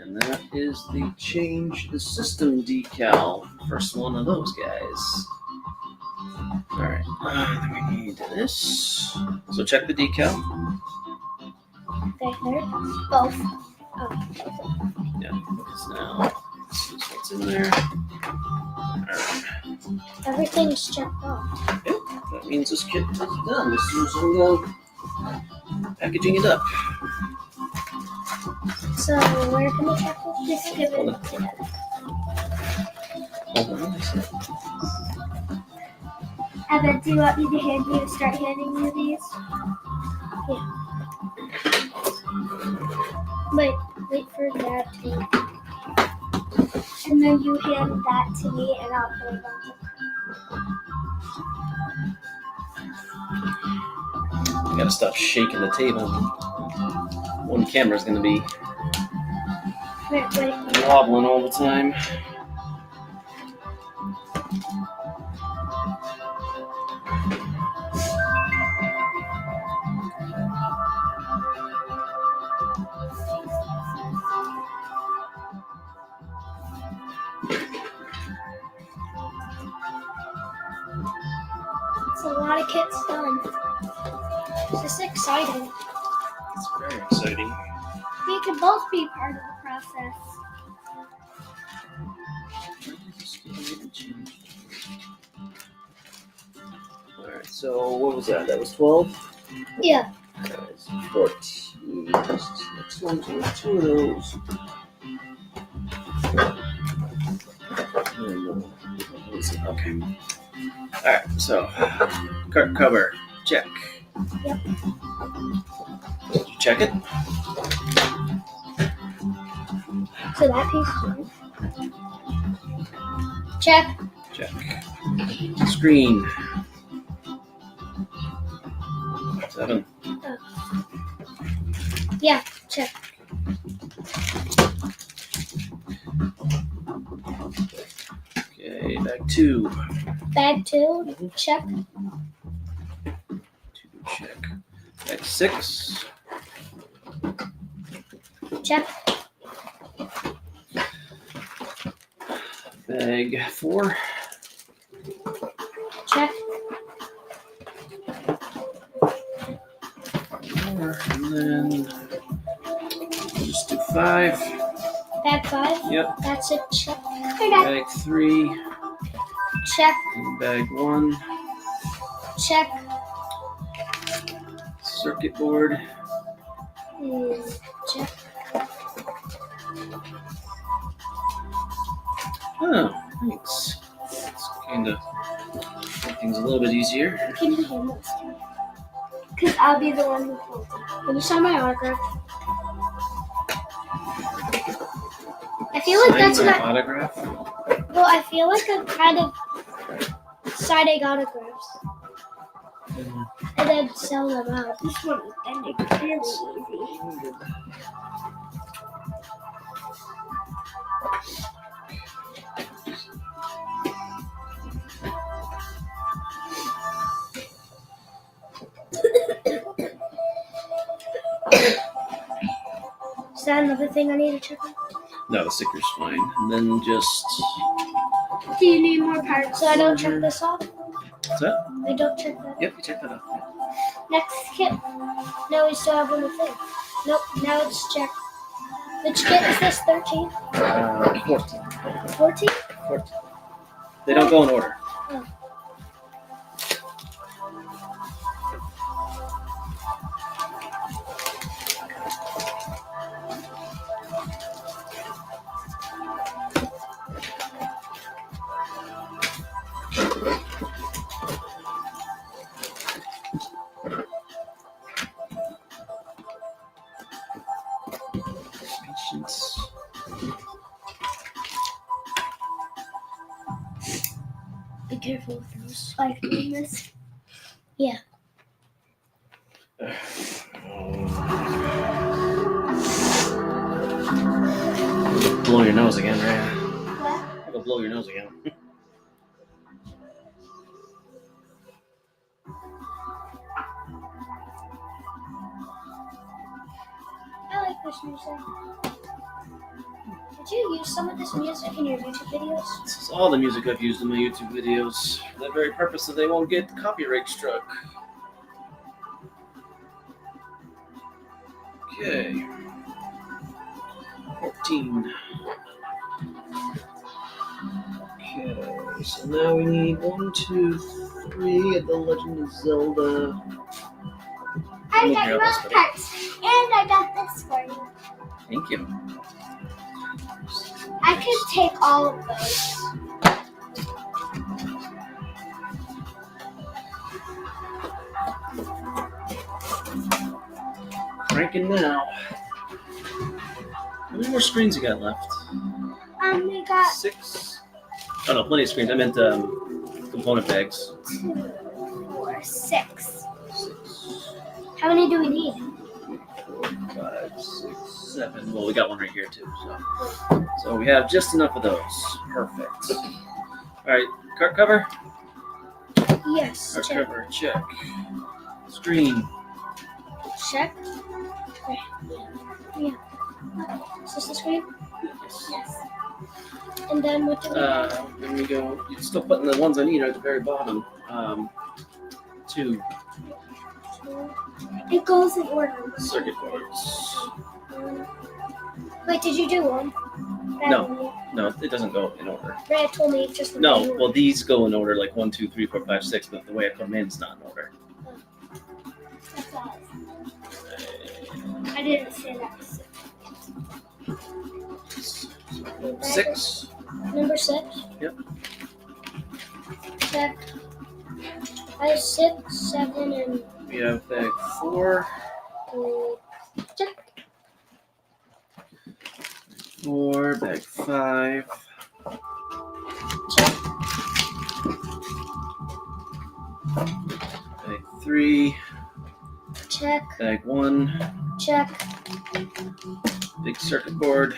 And that is the change the system decal. First one of those guys. All right. Then we need this. So check the decal.
Okay, there. Both. Oh,
Yeah. Because now this is what's in there. All right.
everything's checked off.
Yep. That means this kit is done. As soon as I'm packaging it up.
So, where can we check this? Just give
Hold
it.
on. Hold on. I said.
Evan, do you want me to start handing you these? Yeah. Wait for that to. And then you hand that to me, and I'll put it on.
You gotta stop shaking the table. One camera's gonna be
Wait.
wobbling all the time.
It's a lot of kits done. This is exciting.
It's very exciting.
We can both be part of the process.
Alright, so what was that? That was 12?
Yeah.
That was 14. Next one's only 2 of those. Okay. Alright, so cart cover, check.
Yep.
Did you check it?
So that piece. Check.
Check. Screen. 7.
Yeah. Check.
Okay, bag 2.
Bag 2. Check.
2, check. Bag 6.
Check.
Bag 4.
Check.
And then we'll just do 5.
Bag 5.
Yep.
That's a check. Hey, Dad.
Bag 3.
Check.
And bag 1.
Check.
Circuit board.
Check.
Oh, thanks. It's kind of make things a little bit easier.
Can you hand this to me? Because I'll be the one who holds it. Can you sign my autograph? I feel like that's
Sign
what
my autograph.
well, I feel like I'm kind of signing autographs and then sell them out. This one is ending really easy. Is that another thing I need to check on?
No, the sticker's fine. And then just
Do you need more parts so I don't check this off?
what's that?
I don't check that.
Yep, you check that out.
Next kit. No, we still have one more thing. Nope, now it's checked. Which kit is this? 13?
14.
14?
14. They don't go in order.
Oh.
Patience.
Be careful with those spike movements. Yeah.
Blow your nose again, right?
What?
Go blow your nose again.
I like this music. Did you use some of this music in your YouTube videos?
This is all the music I've used in my YouTube videos for the very purpose that they won't get copyright struck. Okay. 14. Okay, so now we need 1, 2, 3 of the Legend of Zelda.
I
Look
got
here,
your
let's go.
parts, and I got this for you.
Thank you.
I could take all of those.
Cranking now. How many more screens you got left?
We got
6. Oh no, plenty of screens. I meant component bags.
2, 4, 6.
6,
How many do we need?
4, 5, 6, 7. Well, we got one right here too. So we have just enough of those. Perfect. All right, cart cover.
Yes.
Cart
Check.
cover. Check. Screen.
Check. Okay. Yeah. Is this the screen?
Yes.
Yes. And then what do we have?
Then we go. You're still putting the ones I need at the very bottom. 2
It goes in order.
circuit boards.
Wait, did you do one?
No. No, it doesn't go in order.
Brad told me it's just the
No,
main
well
one.
these go in order like 1, 2, 3, 4, 5, 6, but the way I put them in is not in order.
That's all. I didn't say that.
6.
Number 6?
Yep.
Check. I have 6, 7, and
We have bag 4.
3. Check.
4, bag 5.
Check.
Bag 3.
Check.
Bag 1.
Check.
Big circuit board.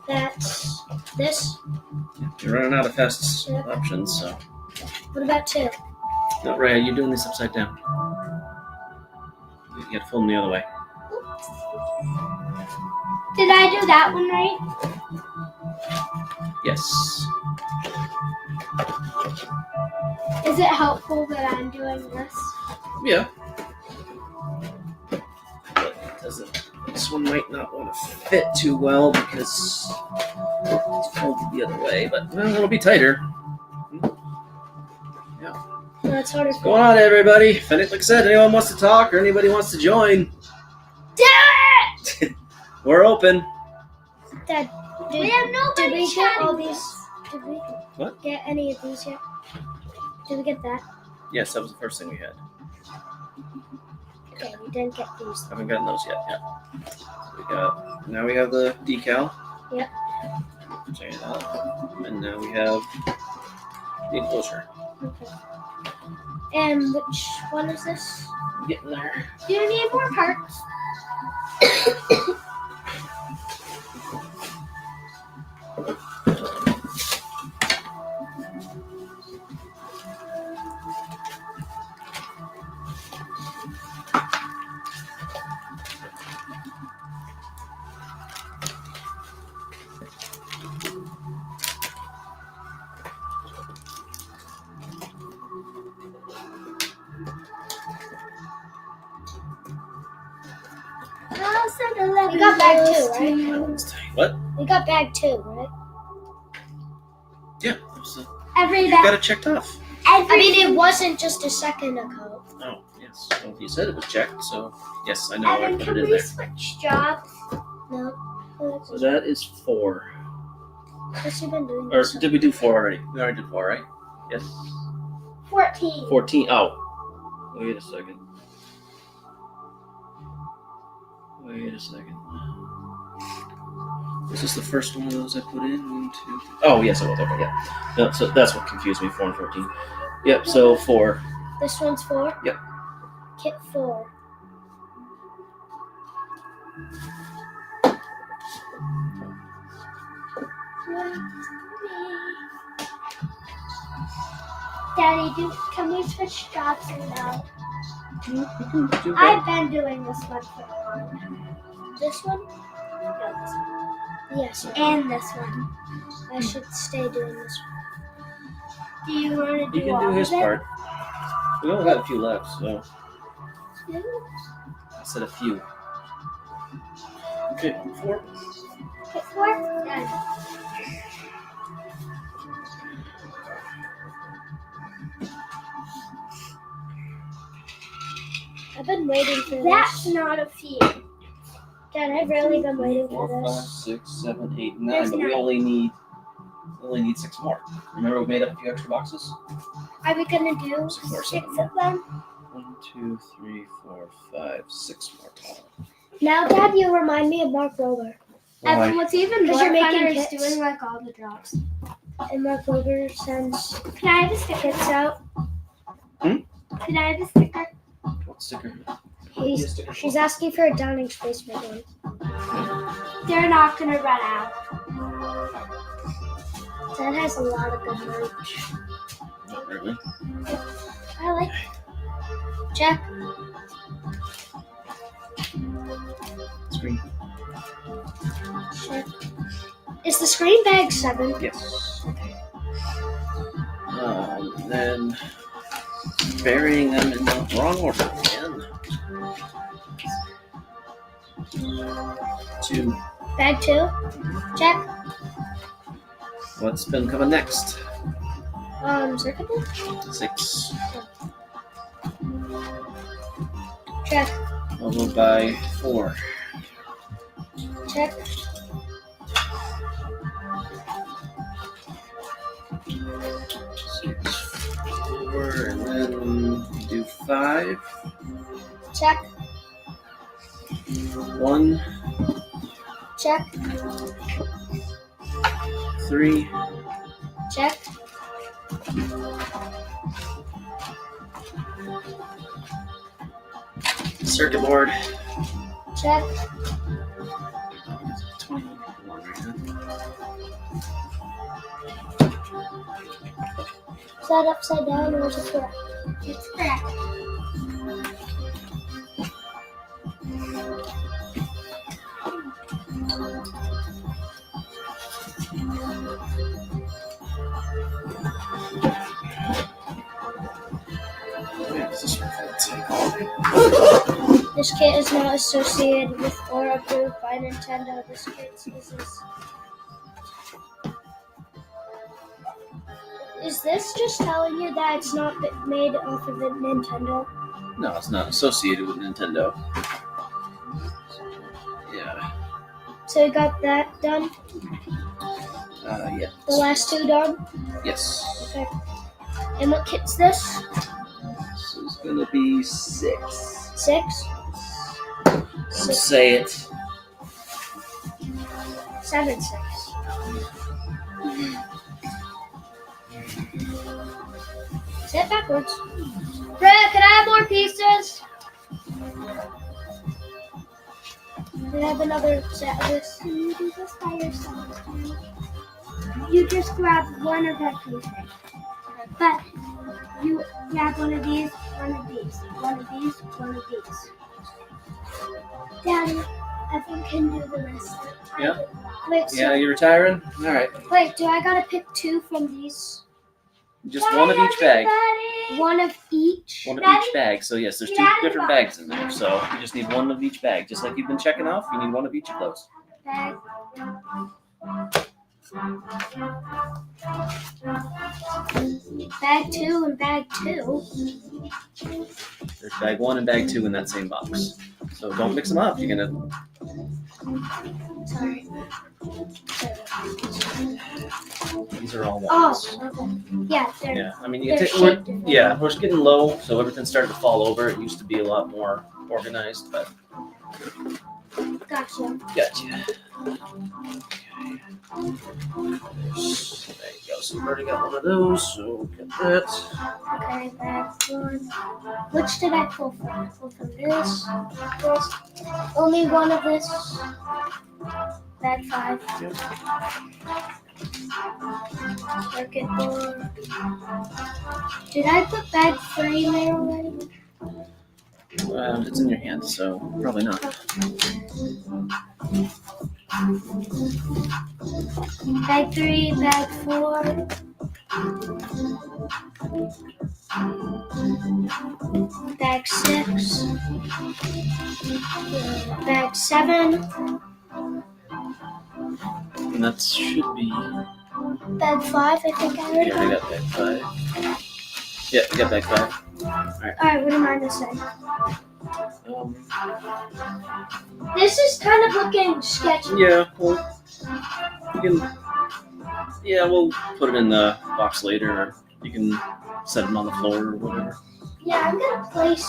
That's this.
You're running out of fast
Yep.
options, so.
What about 2?
No, Ray, you're doing this upside down. You gotta film the other way.
Oops. Did I do that one right?
Yes.
Is it helpful that I'm doing this?
Yeah. But doesn't. This one might not want to fit too well because it's folded the other way, but well, it'll be tighter.
No, it's harder
What's
for
going on, everybody? If any, like I said, anyone wants to talk or anybody wants to join,
Dad!
we're open.
Dad,
We have nobody
did we get all
chatting.
these? Did we
What?
get any of these yet? Did we get that?
Yes, that was the first thing we had.
Okay, we didn't get these.
Haven't gotten those yet. Yeah. Now we have the decal.
Yep.
Check it out. And now we have the enclosure.
Okay. And which one is this?
Getting there.
Do you need more parts? We got bag 2, right?
What?
We got bag 2, right?
Yeah.
Every
You got it checked off.
I mean, it wasn't just a second ago.
Oh, yes. Well, you said it was checked, so yes, I know I
Evan,
put
can
it in
we
there.
switch jobs? No.
So that is 4.
What's you been doing?
Or
this
did we do 4 already? We already did 4, right? Yes.
14.
14. Oh. Wait a second. Wait a second. Was this the first one of those I put in? 1, 2. Oh, yes, it was. Okay, yeah. No, so that's what confused me. 4 and 14. Yep. So 4.
This one's 4?
Yep.
Kit 4. Daddy, can we switch jobs now? I've been doing this one for a while. This one? No, this one. Yes. And this one. I should stay doing this one. Do you want to do
You can
all
do his
of it?
part. We only got a few left, so
Yeah.
I said a few. Okay, 4.
Kit 4? Done. I've been waiting for this. That's not a few. Dad, I've really been waiting
4,
for
5,
this.
6, 7, 8, 9.
There's
But we
9.
only need 6 more. Remember we made up a few extra boxes?
Are we gonna do
6 more,
6
7 more.
of them?
1, 2, 3, 4, 5, 6 more total.
Now, Dad, you remind me of Mark Rober.
Evan, what's even
Because
more
you're
fun
making
is
kits.
doing like all the drops.
And Mark Rober sends
Can I have a sticker?
kits out.
Can I have a sticker?
What sticker?
She's asking for a Downing Spaceman one.
They're not gonna run out.
Dad has a lot of good merch.
Not really.
I like Jack.
Screen.
Check. Is the screen bag 7?
Yes. Then burying them in the wrong order again. 2.
Bag 2? Check.
What's been coming next?
Circuit board?
6.
Check.
Followed by 4.
Check.
6, 4, and then do 5.
Check.
1,
Check.
3,
Check.
circuit board.
Check. Is that upside down or is it correct?
It's correct.
This kit is not associated with or approved by Nintendo. This kit is this just telling you that it's not made off of a Nintendo?
No, it's not associated with Nintendo. Yeah.
So we got that done.
Yeah.
The last two done?
Yes.
Okay. And what kit's this?
This is gonna be 6.
6?
Don't say it.
7, 6. Say it backwards. Brett, can I have more pieces? Can I have another set of this?
Can you do this by yourself? You just grab one of everything. But you grab one of these, one of these, one of these, one of these. Daddy, Evan can do the rest.
Yeah.
Wait, so,
Yeah, you retiring? All right.
wait, do I gotta pick 2 from these?
Just one of each bag.
One of each?
One of each bag. So yes, there's 2 different bags in there. So you just need one of each bag. Just like you've been checking off, you need one of each of those.
Bag. Bag 2 and bag 2.
There's bag 1 and bag 2 in that same box. So don't mix them up. You're gonna.
Sorry.
These are all
Oh,
ones.
okay. Yeah, they're
Yeah, I mean, you
they're
can take.
shaped different.
Yeah, we're getting low, so everything's starting to fall over. It used to be a lot more organized, but
Gotcha.
gotcha. There you go. So we've already got one of those. So get that.
Okay, bag 1. Which did I pull from? I pulled from this. Only one of this. Bag 5.
Yep.
Circuit board. Did I put bag 3 in there already?
It's in your hand, so probably not.
Bag 3, bag 4. Bag 6. Bag 7.
And that should be.
Bag 5, I think I already
Yeah, we
got.
got bag 5. Yeah, we got bag 5.
Alright, what am I missing?
Um,
This is kind of looking sketchy.
yeah, well, you can. Yeah, we'll put it in the box later, or you can set them on the floor or whatever.
Yeah, I'm gonna place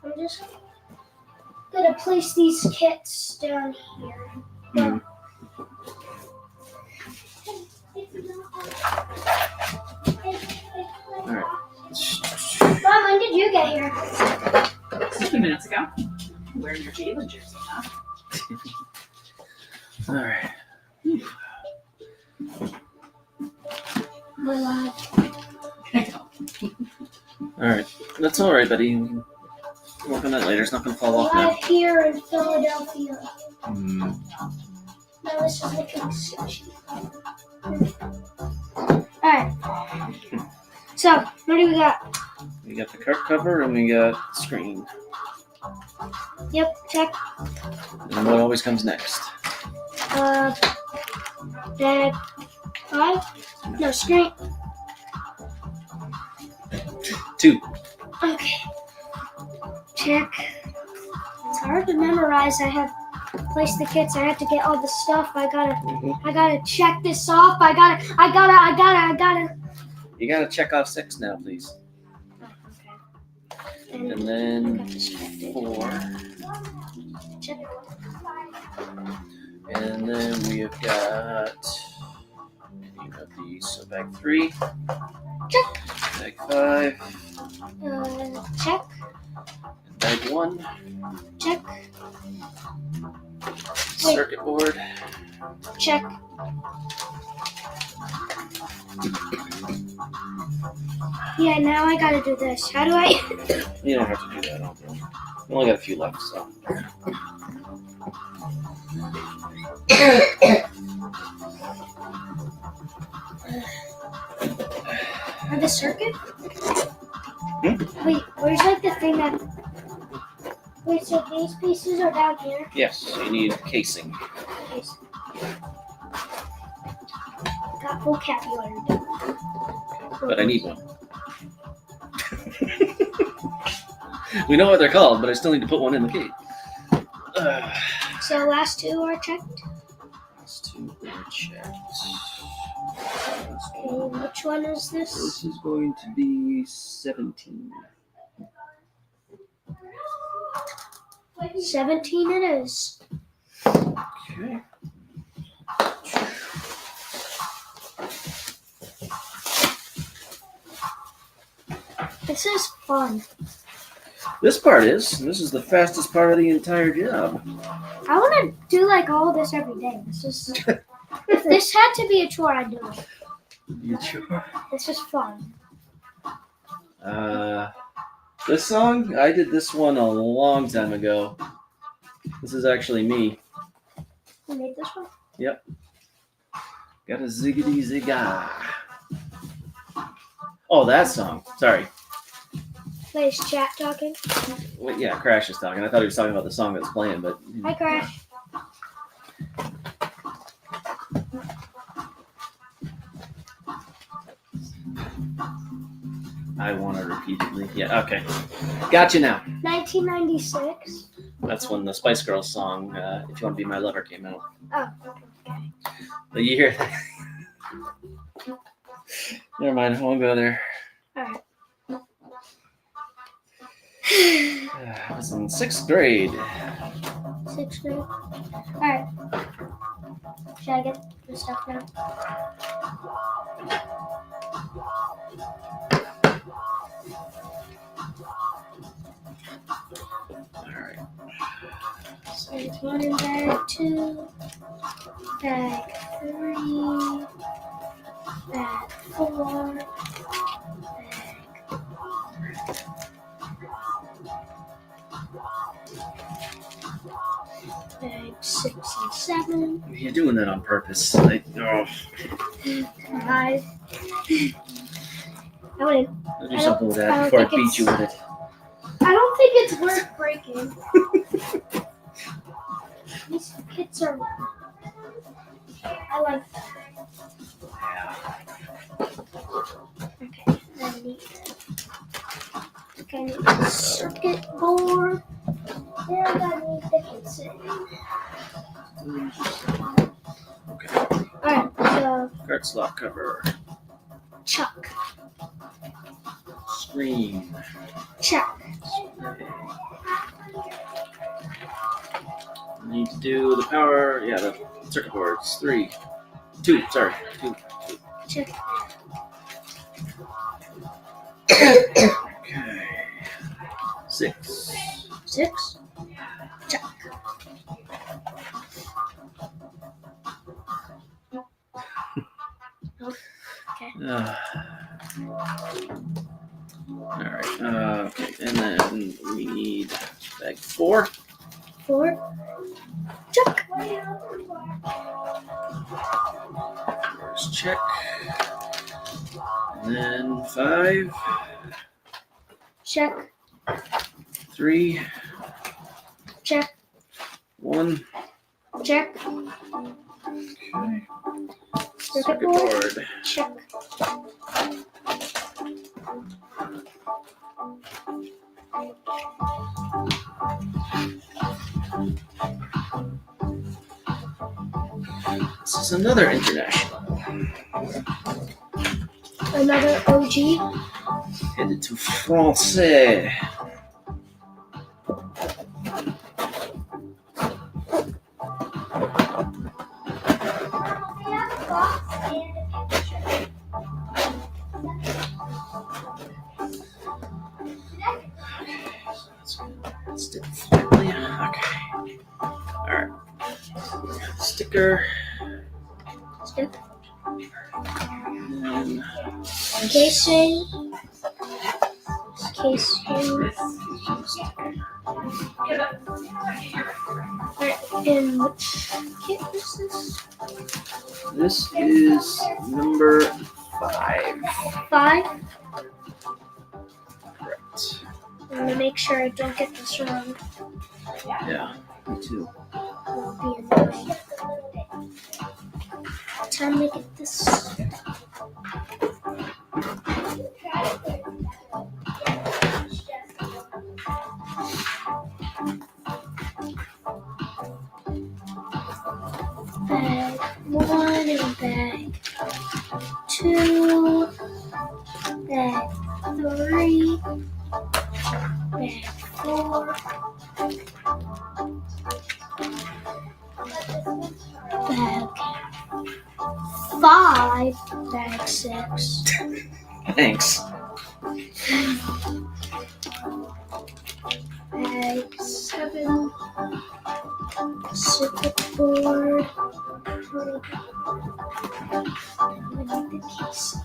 I'm just gonna place these kits down here.
Mhm. All right.
Mom, when did you get here?
2 minutes ago. Wearing your Jalen jersey, huh?
All right.
We're live.
All right. That's all right, buddy. We can work on that later. It's not gonna fall off now.
Live here in Philadelphia.
Mm.
Now this is looking sketchy. Alright. So, what do we got?
We got the cart cover and we got the screen.
Yep, check.
And what always comes next?
Bag 5? No, screen.
2.
Okay. Check. It's hard to memorize. I have placed the kits. I have to get all the stuff. I gotta check this off. I gotta.
You gotta check off 6 now, please.
And
And
I
then
got distracted.
4.
Check.
And then we have got any of these. So bag 3.
Check.
Bag 5.
Check.
And bag 1.
Check.
Circuit board.
Check. Yeah, now I gotta do this. How do I?
You don't have to do that. I don't think. We only got a few left, so.
Or the circuit?
Hmm?
Wait, where's like the thing that? Wait, so these pieces are down here?
Yes, you need casing.
Okay. Got vocabulary down.
But I need one. We know what they're called, but I still need to put one in the key.
So last two are checked.
Just to double check.
Okay, which one is this?
This is going to be 17.
17 it is.
Okay.
This is fun.
This part is. This is the fastest part of the entire job.
I want to do like all this every day. This is. If this had to be a chore, I'd do it.
You sure?
This is fun.
This song, I did this one a long time ago. This is actually me.
You made this one?
Yep. Got a ziggity zigga. Oh, that song. Sorry.
Wait, is chat talking?
Wait, yeah, Crash is talking. I thought he was talking about the song that's playing, but
Hi, Crash.
I want to repeatedly. Yeah, okay. Gotcha now.
1996.
That's when the Spice Girls song, If You Want to Be My Lover, came out.
Oh, okay.
The year. Never mind, I won't go there.
Alright.
I was in 6th grade.
6th grade. Alright. Should I get the stuff now?
Alright.
So it's 1 in bag 2, bag 3, bag 4, bag 6 and 7.
You're doing that on purpose.
5. I wouldn't.
I'll do something with that before I beat you with it.
I don't think it's worth breaking. These kits are. I like them. Okay, I need a circuit board. And I need the headset.
Okay.
Alright, so
Card slot cover.
chuck.
Screen.
Chuck.
Need to do the power. Yeah, the circuit boards. 2. Sorry. 2.
Chuck.
Okay. 6.
6. Chuck.
Alright. Okay. And then we need bag 4.
4. Chuck.
First check. And then 5.
Check.
3.
Check.
1.
Check.
Okay.
Circuit board. Check.
This is another international.
Another OG.
Headed to Francais. Let's do family. Okay. Alright. Sticker.
Stick.
And
Casing. Casing. Alright, and which kit is this?
this is number 5.
5.
Correct.
I'm gonna make sure I don't get this wrong.
Yeah, me too.
It'll be annoying. Time to get this. Bag
1 in bag 2, bag 3, bag 4, bag 5, bag 6,
Thanks.
bag 7, circuit board. We need the case.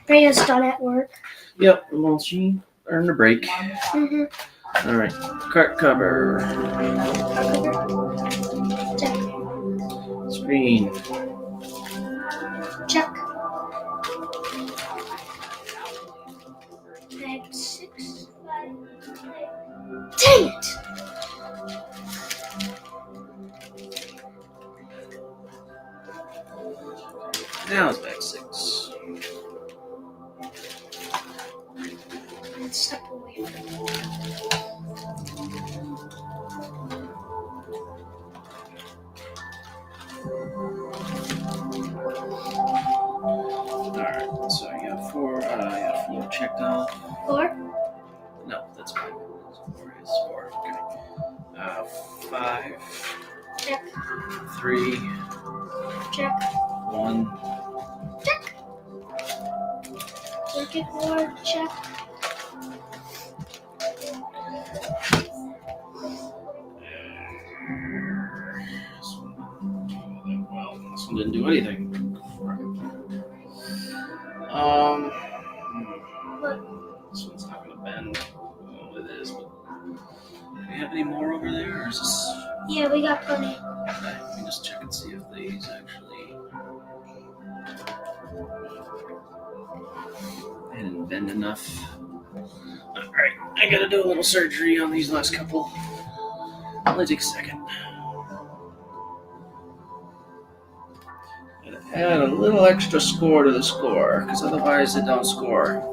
Rhea's done at work.
Yep. Well, she earned a break.
Mm-hmm.
All right. Cart cover.
Check.
Screen.
Check. Bag 6. Dang it!
Now it's bag 6.
Let's step away from it.
All right. So you got 4. You got 4 checked off.
4.
No, that's fine. 4 is 4. Okay. 5.
Check.
3.
Check.
1.
Check. Circuit board. Check.
Well, this one didn't do anything. This one's not gonna bend. Well, it is, but do we have any more over there, or is this?
Yeah, we got plenty.
Okay, let me just check and see if these actually. They didn't bend enough. Alright, I gotta do a little surgery on these last couple. Only take a second. Gotta add a little extra score to the score, because otherwise it don't score.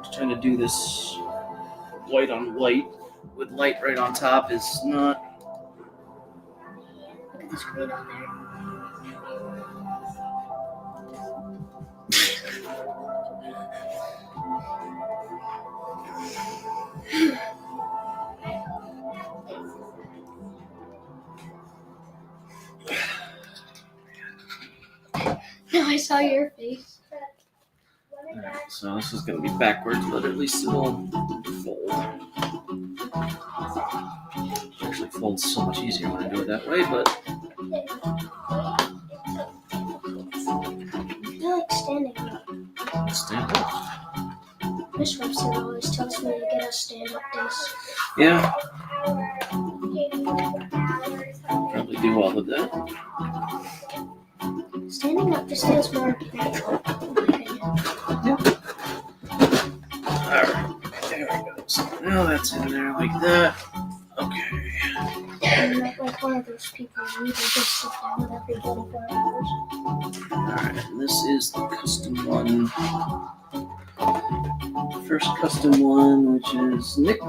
Just trying to do this white on white with light right on top is not.
Look at the screen up there. No, I saw your face.
Alright, so this is going to be backwards, but at least it'll fold. It actually folds so much easier when I do it that way, but
I like standing up.
stand up.
Miss Webster always tells me to get a stand-up desk.
Yeah, probably do well with that.
Standing up just feels more natural, in my opinion.
Alright, there we go. So now that's in there like that. Okay.
I'm not like one of those people who even just sit down every 24 hours.
Alright, and this is the custom one. First custom one, which is Nick.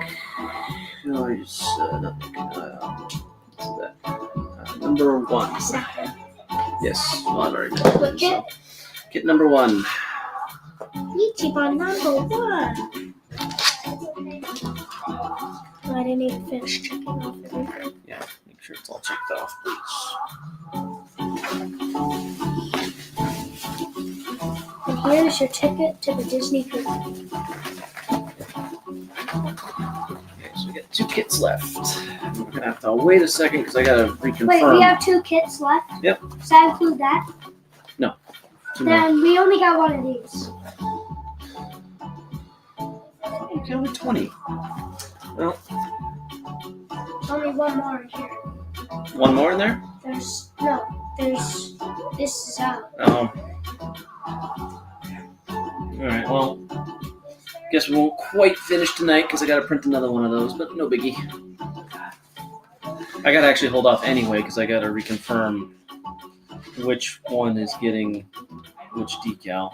No, I just, not Nick. What's that? Number 1.
Second.
Yes, well, I've already done
What
it.
kit?
So. Kit number 1.
Ichiban number 1. I didn't even finish checking off everything.
Yeah, make sure it's all checked off, please.
And here's your ticket to the Disney cruise.
Okay, so we got 2 kits left. We're going to have to wait a second because I got to reconfirm.
Wait, we have 2 kits left?
Yep.
Does that include that?
2 more.
Then we only got one of these.
You counted 20. Well,
Only one more in here.
one more in there?
There's, this is out.
Alright, well, guess we won't quite finish tonight because I got to print another one of those, but no biggie. I got to actually hold off anyway because I got to reconfirm which one is getting which decal.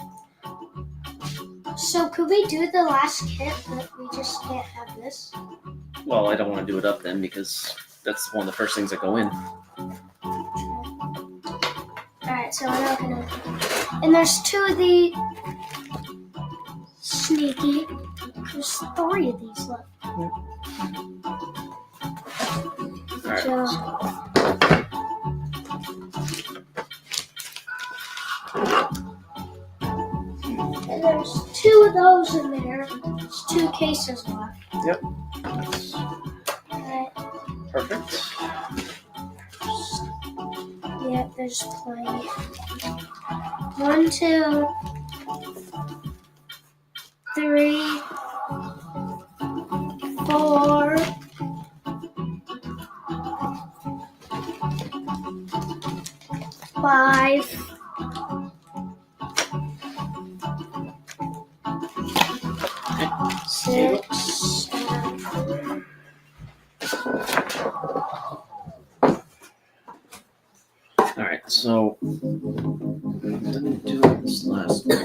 So could we do the last kit, but we just can't have this?
Well, I don't want to do it up then because that's one of the first things that go in.
Alright, so we're not gonna. And there's 2 of the sneaky. There's 3 of these left.
All right.
So, and there's 2 of those in there. There's 2 cases left.
Yep.
Alright.
Perfect.
Yep, there's plenty. 1, 2, 3, 4. 5. 6, 7.
All right, so let me do this last one.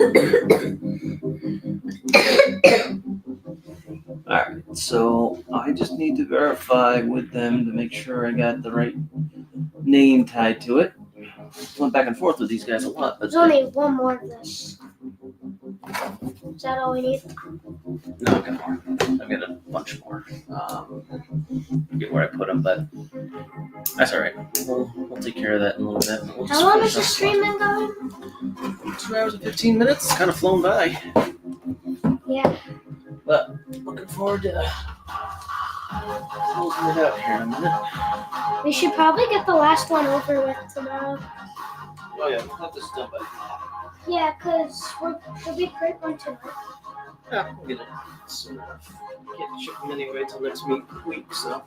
All right, so I just need to verify with them to make sure I got the right name tied to it. Went back and forth with these guys a lot, but
There's only 1 more of this. Is that all we need?
no, I've got more. I've got a bunch more. Forget where I put them, but that's all right. We'll take care of that in a little bit. We'll just
How long
finish
has the
up.
stream been going?
2 hours and 15 minutes. It's kind of flown by,
Yeah.
but looking forward to closing it out here in a minute.
We should probably get the last one over with tomorrow.
Oh yeah, we'll have this done by.
Yeah, because we'll be print one tonight.
Yeah, we'll get it. So, can't ship them anyway till next week. So.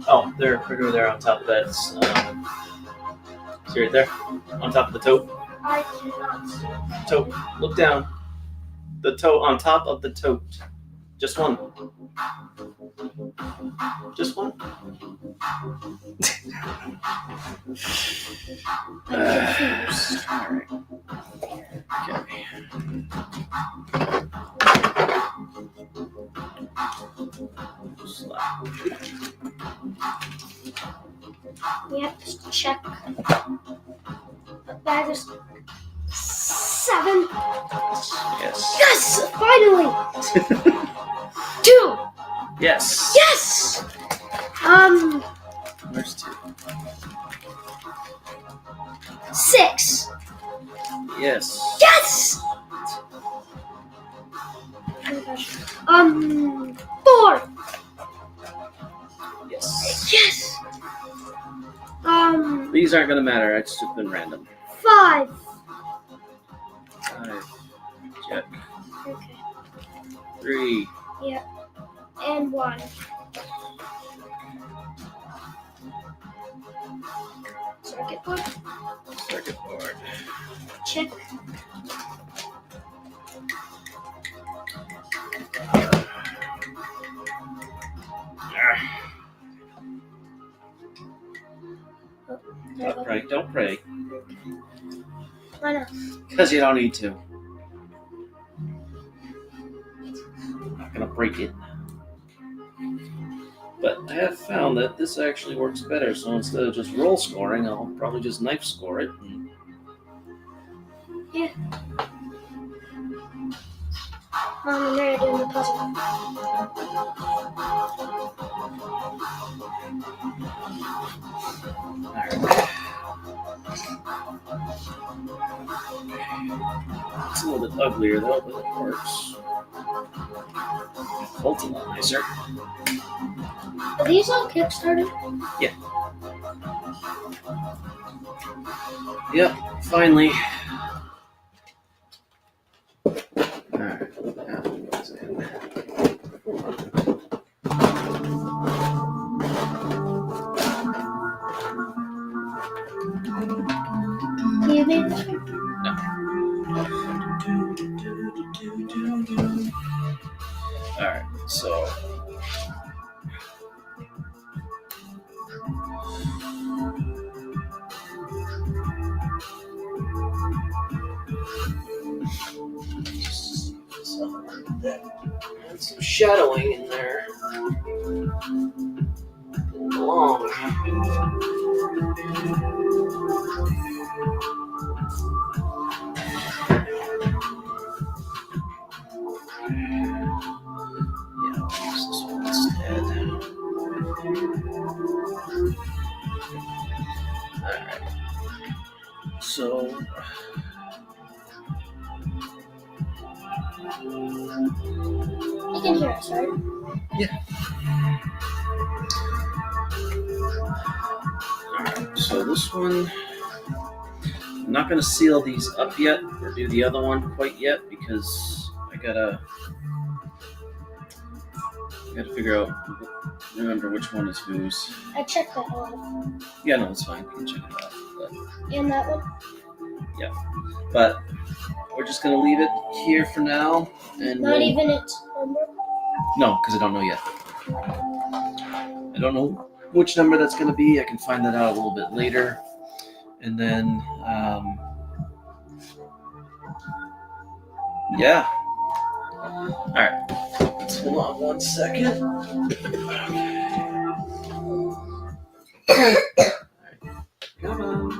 Oh, they're right over there on top of that. See right there, on top of the tote.
I cannot see.
Tote. Look down. The tote on top of the tote. Just one. Just one.
I'm confused.
All right. Okay. Slap.
Yep, just check. That is 7.
Yes.
Yes! Finally! 2!
Yes.
Yes!
Where's 2?
6.
Yes.
Yes! Oh my gosh. 4.
Yes.
Yes!
These aren't gonna matter. It's just been random.
5.
5. Check.
Okay.
3.
Yep. And 1. Circuit board.
Circuit board.
Check.
Don't pray. Don't pray.
Why not?
Because you don't need to. I'm not gonna break it. But I have found that this actually works better. So instead of just roll scoring, I'll probably just knife score it.
Yeah. And they're doing the puzzle.
It's a little bit uglier though, but it works. Bolts a lot nicer.
Are these on Kickstarter?
Yep, finally. Alright, now what's in?
You made this one?
Alright, so shadowing in there. Long. Yeah, I'll use this one instead. Alright. So
You can hear us, right?
So this one, I'm not going to seal these up yet or do the other one quite yet because I gotta figure out, remember which one is whose.
I checked that off.
Yeah, no, it's fine. We can check it out.
And that one?
But we're just going to leave it here for now. And
Not even its number?
No, because I don't know yet. I don't know which number that's going to be. I can find that out a little bit later. And then, yeah. All right. Let's hold on one second. Come on.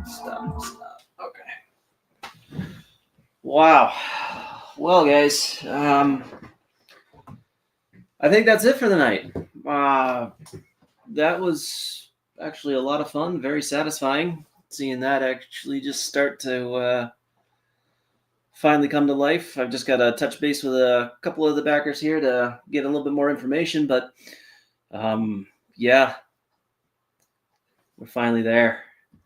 Stop. Okay. Wow. Well, guys, I think that's it for the night. That was actually a lot of fun, very satisfying, seeing that actually just start to finally come to life. I've just got to touch base with a couple of the backers here to get a little bit more information, but yeah, we're finally there,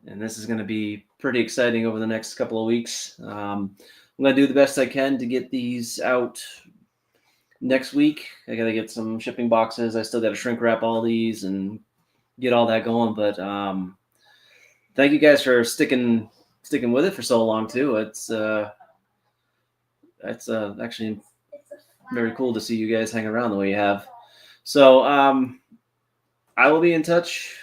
and this is going to be pretty exciting over the next couple of weeks. I'm going to do the best I can to get these out next week. I got to get some shipping boxes. I still got to shrink wrap all these and get all that going. But thank you guys for sticking with it for so long too. It's actually very cool to see you guys hang around the way you have. So I will be in touch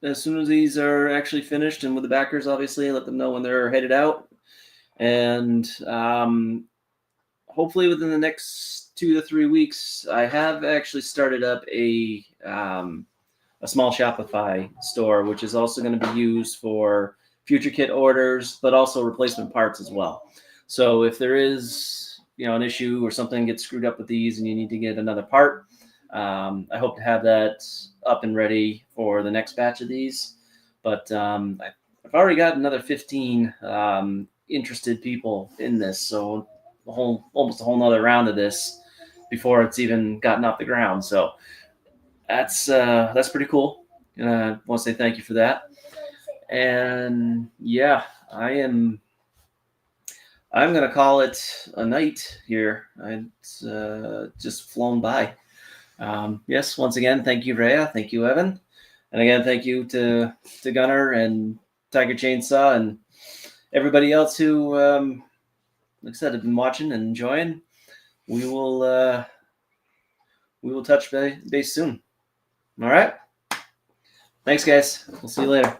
as soon as these are actually finished, and with the backers, obviously, let them know when they're headed out. And hopefully within the next 2 to 3 weeks, I have actually started up a small Shopify store, which is also going to be used for future kit orders, but also replacement parts as well. So if there is, an issue or something gets screwed up with these and you need to get another part, I hope to have that up and ready for the next batch of these. But I've already got another 15 interested people in this, so almost a whole nother round of this before it's even gotten off the ground. So that's pretty cool. And I want to say thank you for that. And yeah, I'm going to call it a night here. It's just flown by. Yes, once again, thank you, Rhea. Thank you, Evan. And again, thank you to Gunnar and Tiger Chainsaw and everybody else who, like I said, have been watching and enjoying. We will touch base soon. All right. Thanks, guys. We'll see you later.